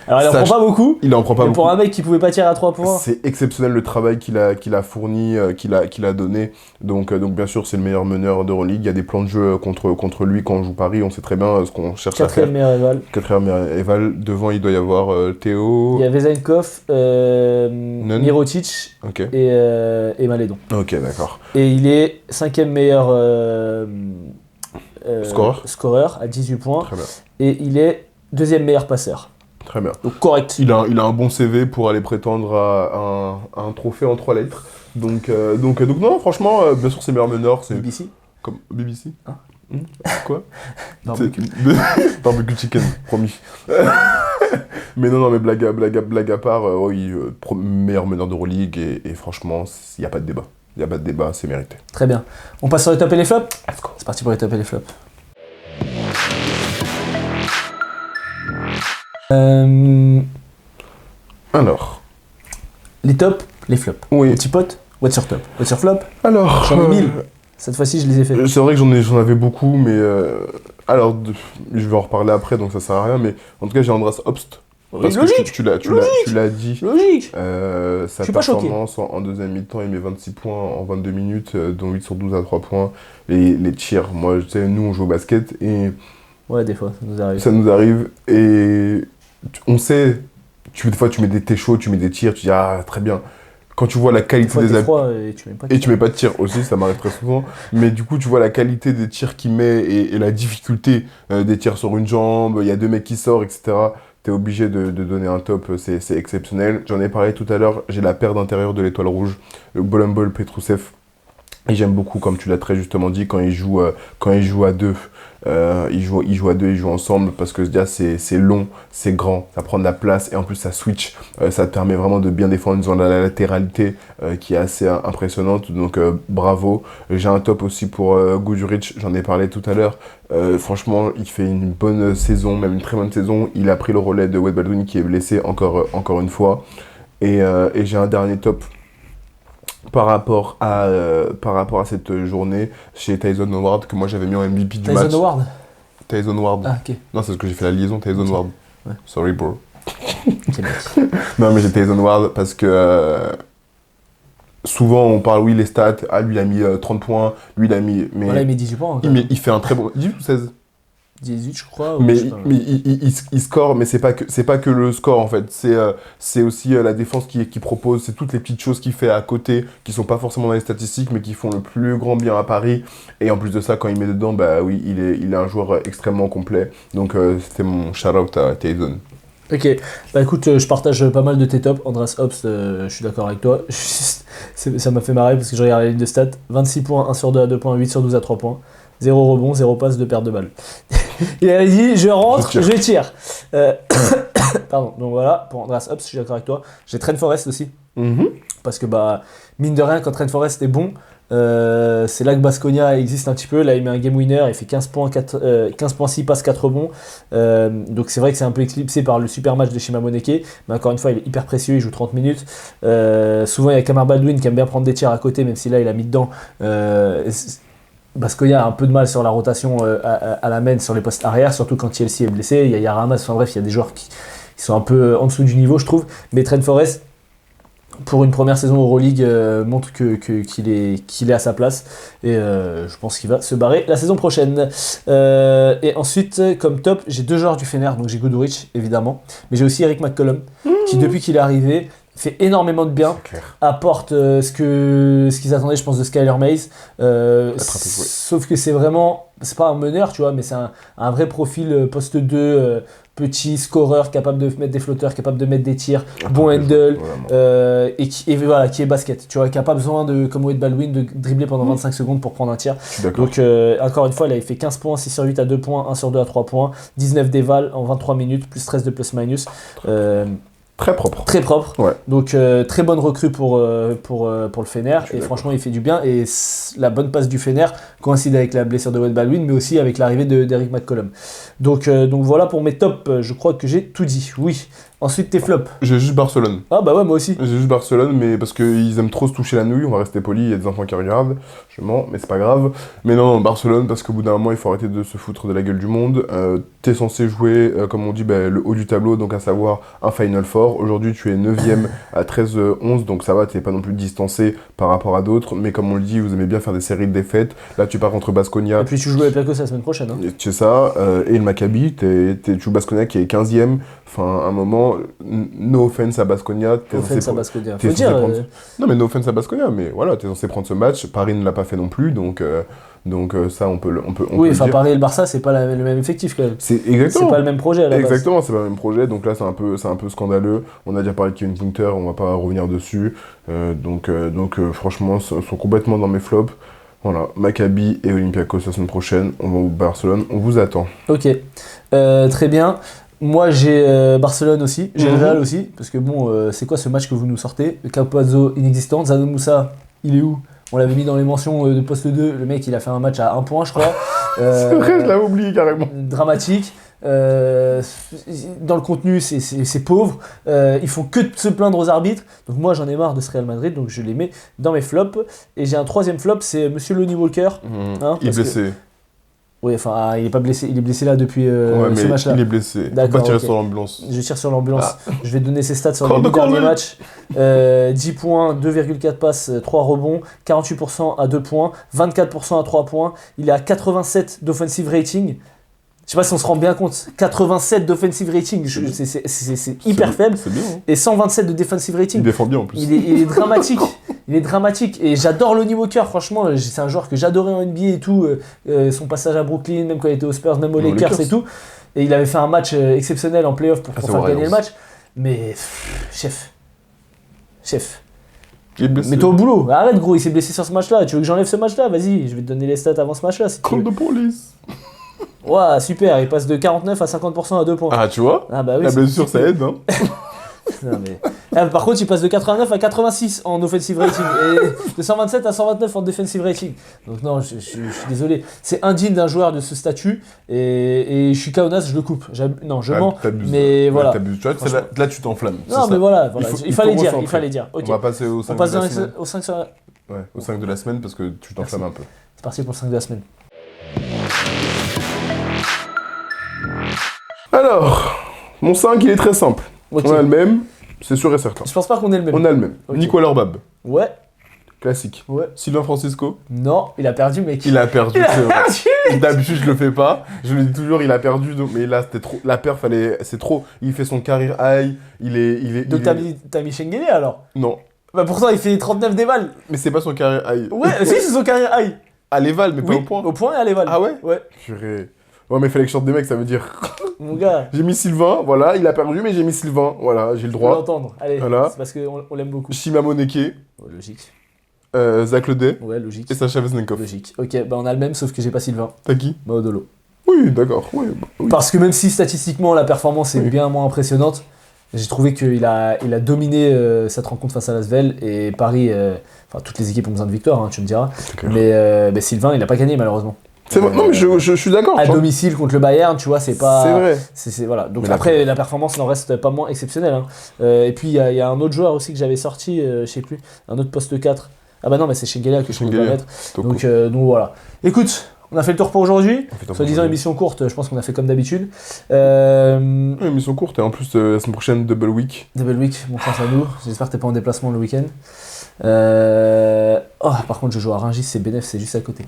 Alors il en Sache- prend pas beaucoup. Il en prend pas Mais beaucoup. pour un mec qui pouvait pas tirer à 3 points. C'est exceptionnel le travail qu'il a fourni, qu'il a donné. Donc bien sûr, c'est le meilleur meneur d'Euroleague. Il y a des plans de jeu contre lui quand on joue Paris. On sait très bien ce qu'on cherche à faire. 4ème meilleur rival. 4ème meilleur Eval. Devant, il doit y avoir Théo. Il y a Vezenkov, Mirotic Ok. et Malédon. Ok, d'accord. Et il est 5ème meilleur Scoreur. à 18 points. Très bien. Et il est 2ème meilleur passeur. Très bien. Donc correct. Il a un bon CV pour aller prétendre à un trophée en 3 lettres. Donc non, franchement, bien sûr, c'est meilleur meneur. C'est BBC. comme BBC. Hein Quoi? Barbecue. Barbecue chicken, promis. Mais non, mais blague à part, oui, meilleur meneur d'Euroleague et franchement, il n'y a pas de débat. Il n'y a pas de débat, c'est mérité. Très bien. On passe sur les tops et les flops. Let's go. C'est parti pour les tops et les flops. Alors, Les tops, les flops. oui. Mon petit pote, what's your top? What's your flop? Alors, J'en ai 1000. Cette fois-ci, je les ai fait. c'est vrai que j'en avais beaucoup, mais alors, je vais en reparler après, donc ça sert à rien, mais en tout cas, j'ai Andras Obst. Parce que Logique. tu l'as dit. Logique. Sa suis pas choqué. performance en deuxième mi-temps, il met 26 points en 22 minutes, dont 8 sur 12 à 3 points. Les tirs, moi, tu sais, nous, on joue au basket et Ouais, des fois, ça nous arrive. ça nous arrive. Et on sait, des fois, tu mets des t'es chaud, tu mets des tirs, tu dis, ah, très bien. Quand tu vois la Des qualité fois, des t'es froid et tu mets pas de et tu mets pas de tir aussi, ça m'arrive très souvent. Mais du coup, tu vois la qualité des tirs qu'il met et la difficulté des tirs sur une jambe, il y a 2 mecs qui sortent, etc. T'es obligé de donner un top, c'est exceptionnel. J'en ai parlé tout à l'heure, j'ai la paire d'intérieur de l'Étoile Rouge, le Bolumbol Petrousev. Et j'aime beaucoup, comme tu l'as très justement dit, quand il joue à deux. Ils jouent à deux, ils jouent ensemble parce que déjà c'est long, c'est grand, ça prend de la place et en plus ça switch. Ça te permet vraiment de bien défendre. Ils ont la latéralité qui est assez impressionnante, donc bravo. J'ai un top aussi pour Guduric, j'en ai parlé tout à l'heure. Franchement, il fait une bonne saison, même une très bonne saison. Il a pris le relais de Wade Baldwin qui est blessé encore une fois. Et j'ai un dernier top. Par rapport à cette journée chez Tyson Ward, que moi j'avais mis en MVP du match. Tyson Howard. Tyson Ward. Ah, ok. Non, c'est parce que j'ai fait la liaison Tyson Ok. Ward. Ouais. Sorry, bro. Ok, mec. Non, mais j'ai Tyson Ward parce que souvent on parle, oui, les stats. Ah, lui il a mis 30 points, lui il a mis. Mais Voilà, il met 18 points. Encore. il fait un très bon. 18 ou 16 18, je crois. ou mais je sais pas. il score, mais c'est pas que le score en fait. C'est aussi la défense qui propose, c'est toutes les petites choses qu'il fait à côté, qui sont pas forcément dans les statistiques, mais qui font le plus grand bien à Paris. Et en plus de ça, quand il met dedans, bah oui, il est un joueur extrêmement complet. Donc c'était mon shout-out à Tyson. Ok, bah écoute, je partage pas mal de tes tops. Andras Obst, je suis d'accord avec toi. Ça m'a fait marrer parce que je regarde la ligne de stats. 26 points, 1 sur 2 à 2 points, 8 sur 12 à 3 points. 0 rebond, 0 passe, 2 pertes de balles. Il avait dit, je rentre, je tire. Pardon, donc voilà, pour Andras Obst, je suis d'accord avec toi. J'ai Trent Forrest aussi. Parce que bah, mine de rien, quand Trent Forrest est bon, c'est là que Baskonia existe un petit peu. Là, il met un game winner, il fait 15 points, 15 points, 6 passes, 4 rebonds. Donc c'est vrai que c'est un peu éclipsé par le super match de Shima Moneke. Mais encore une fois, il est hyper précieux, il joue 30 minutes. Souvent, il y a Kamar Baldwin qui aime bien prendre des tirs à côté, même si là, il a mis dedans. Baskonia a un peu de mal sur la rotation à la main sur les postes arrière, surtout quand Chelsea est blessé. Il y a Yaramas, enfin bref, il y a des joueurs qui sont un peu en dessous du niveau, je trouve. Mais Trent Forrest, pour une première saison Euroleague, montre qu'il est à sa place. Et je pense qu'il va se barrer la saison prochaine. Et ensuite, comme top, j'ai 2 joueurs du Fener. Donc j'ai Guduric, évidemment. Mais j'ai aussi Eric McCollum, qui depuis qu'il est arrivé, fait énormément de bien, apporte ce qu'ils attendaient, je pense, de Skyler Mays. Sauf que c'est pas un meneur, tu vois, mais c'est un vrai profil poste 2, petit scoreur, capable de mettre des flotteurs, capable de mettre des tirs, bon handle, et qui est basket. Tu vois, qui n'a pas besoin comme Wade Baldwin de dribbler pendant 25 secondes pour prendre un tir. Donc, encore une fois, là, il fait 15 points, 6 sur 8 à 2 points, 1 sur 2 à 3 points, 19 d'éval en 23 minutes, plus 13 de plus-minus. Très propre. Très propre. Ouais. Donc très bonne recrue pour le Fener. Et franchement, il fait du bien. Et la bonne passe du Fener coïncide avec la blessure de Wade Baldwin, mais aussi avec l'arrivée d'Eric McCollum. Donc voilà pour mes tops. Je crois que j'ai tout dit. Oui. Ensuite, tes flops. J'ai juste Barcelone. Ah bah ouais, moi aussi. J'ai juste Barcelone, mais parce qu'ils aiment trop se toucher la nouille, on va rester poli, il y a des enfants qui regardent, je mens, mais c'est pas grave. Mais non, Barcelone, parce qu'au bout d'un moment, il faut arrêter de se foutre de la gueule du monde. T'es censé jouer, comme on dit, le haut du tableau, donc à savoir un Final Four. Aujourd'hui, tu es 9ème à 13-11, donc ça va, t'es pas non plus distancé par rapport à d'autres, mais comme on le dit, vous aimez bien faire des séries de défaites. Là, tu pars contre Baskonia. Et puis tu joues avec Pacos la semaine prochaine. Hein. C'est ça, et le Maccabi, tu joues Baskonia qui est 15ème. Enfin, à un moment, no offense à Baskonia. No offense à Baskonia. Faut dire. Non, mais no offense à Baskonia, mais voilà, t'es censé prendre ce match. Paris ne l'a pas fait non plus, donc ça, on peut oui, enfin, dire. Paris et le Barça, c'est pas le même effectif quand même. C'est exactement. C'est pas le même projet à la base. Exactement, c'est pas le même projet, donc là, c'est un peu scandaleux. On a déjà parlé de Kevin Punter, on va pas revenir dessus. Donc franchement, ils sont complètement dans mes flops. Voilà, Maccabi et Olympiakos la semaine prochaine. On va au Barcelone, on vous attend. Ok, très bien. Moi j'ai Barcelone aussi, j'ai le Real aussi, parce que bon, c'est quoi ce match que vous nous sortez? Campazzo inexistant, Zano Moussa, il est où? On l'avait mis dans les mentions de poste 2, le mec il a fait un match à 1 point je crois. C'est vrai, je l'avais oublié carrément. Dramatique. Dans le contenu, c'est pauvre. Ils font que de se plaindre aux arbitres. Donc moi, j'en ai marre de ce Real Madrid, donc je les mets dans mes flops. Et j'ai un troisième flop, c'est Monsieur Lonnie Walker. Hein, Il est blessé. Oui, enfin, il est pas blessé. Il est blessé là depuis Ouais, ce mais match-là. il est blessé. Faut D'accord, pas tirer ok. sur l'ambulance. Je tire sur l'ambulance. Je vais donner ses stats sur Corps les de 8 derniers corner. matchs. 10 points, 2,4 passes, 3 rebonds, 48% à 2 points, 24% à 3 points. Il est à 87 d'offensive rating. Je sais pas si on se rend bien compte. 87 d'offensive rating, c'est hyper faible. C'est bien. Hein. Et 127 de defensive rating. Il défend bien en plus. Il est dramatique. Il est dramatique. Et j'adore Lonnie Walker, franchement. C'est un joueur que j'adorais en NBA et tout. Son passage à Brooklyn, même quand il était aux Spurs, même aux Lakers et tout. Et il avait fait un match exceptionnel en playoff pour faire gagner le match. Mais, chef. Il est blessé. Mets-toi au boulot. Arrête, gros, il s'est blessé sur ce match-là. Tu veux que j'enlève ce match-là? Vas-y, je vais te donner les stats avant ce match-là. Si tu Call veux. de police. Ouais, super. Il passe de 49 à 50% à 2 points. Ah, tu vois Ah, bah oui. La c'est blessure, ça super. aide. Hein. Non, mais... par contre, il passe de 89 à 86 en offensive rating et de 127 à 129 en defensive rating. Donc non, je suis désolé. C'est indigne d'un joueur de ce statut et je suis Kaunas, je le coupe. Non, je mens. T'abuses. Mais voilà. T'abuses. Tu vois, Franchement. là, tu t'enflammes. Non, mais voilà. Il fallait faut dire. recentrer. Il fallait dire. Ok. On va passer au On 5 passe de la semaine. au 5 sur la... Ouais, au 5 de la semaine parce que tu t'enflammes un peu. C'est parti pour le 5 de la semaine. Alors, mon 5, il est très simple. Ok. On a le même, c'est sûr et certain. Je pense pas qu'on ait le même. On a le même. Ok. Nicolas Orbab, Ouais. classique. Ouais. Sylvain Francisco, Non, il a perdu, mec. il a perdu. Il a c'est vrai. perdu. D'habitude, je le fais pas. Je le dis toujours, il a perdu. Mais là, c'était trop. La perf, c'est trop. Il fait son career high. Donc t'as mis Schengelia alors? Non. Bah pourtant il fait 39 déval. Mais c'est pas son career high. Ouais, si c'est son carrière high. À l'éval, mais pas Oui, au point. au point et à l'éval. Ah ouais? Ouais, Purée. Ouais, mais il fallait que je sorte des mecs, ça veut dire. mon gars, J'ai mis Sylvain, voilà, il a perdu, mais j'ai mis Sylvain. Voilà, j'ai le faut droit. l'entendre. Allez, Voilà. c'est parce qu'on l'aime beaucoup. Shima Moneke, Ouais, logique. Zach Ledet Ouais, logique. et Sacha Vezenkov. Logique. Ok, bah on a le même sauf que j'ai pas Sylvain. T'as qui? Maodolo. Oui, d'accord. Oui, bah, oui. Parce que même si statistiquement la performance est Oui. bien moins impressionnante, j'ai trouvé qu'il a dominé cette rencontre face à l'Asvel et Paris, enfin toutes les équipes ont besoin de victoire, hein, tu me diras. C'est clair. Mais Sylvain il a pas gagné malheureusement. C'est vrai. Non, mais je suis d'accord. À tu vois. domicile contre le Bayern, tu vois, c'est pas. C'est vrai. Voilà. Donc Mais après, la performance n'en reste pas moins exceptionnelle. Hein. Et puis, il y a un autre joueur aussi que j'avais sorti, je sais plus, un autre poste 4. Ah bah non, mais c'est Schengelia que je peux pas Schengelia. mettre. Toko. Donc voilà. Écoute, on a fait le tour pour aujourd'hui. On fait un Soit peu disant de- émission courte, je pense qu'on a fait comme d'habitude. Ouais, émission courte et en plus, la semaine prochaine, double week. Double week, bon chance à nous. J'espère que t'es pas en déplacement le week-end. Oh, par contre, je joue à Rungis, c'est bénéf, c'est juste à côté.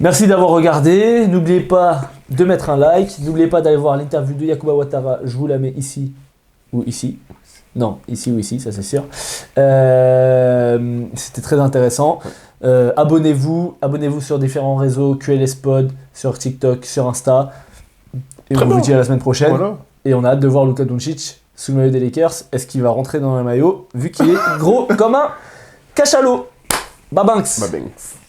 Merci d'avoir regardé. N'oubliez pas de mettre un like. N'oubliez pas d'aller voir l'interview de Yacouba Ouattara. Je vous la mets ici ou ici. Non, ici ou ici, ça c'est sûr. C'était très intéressant. Abonnez-vous sur différents réseaux, QLS Pod, sur TikTok, sur Insta. Et Très on bien. vous dit à la semaine prochaine. Voilà. Et on a hâte de voir Luka Doncic sous le maillot des Lakers. Est-ce qu'il va rentrer dans le maillot vu qu'il est gros comme un cachalot? Babanks. Bah, Banks.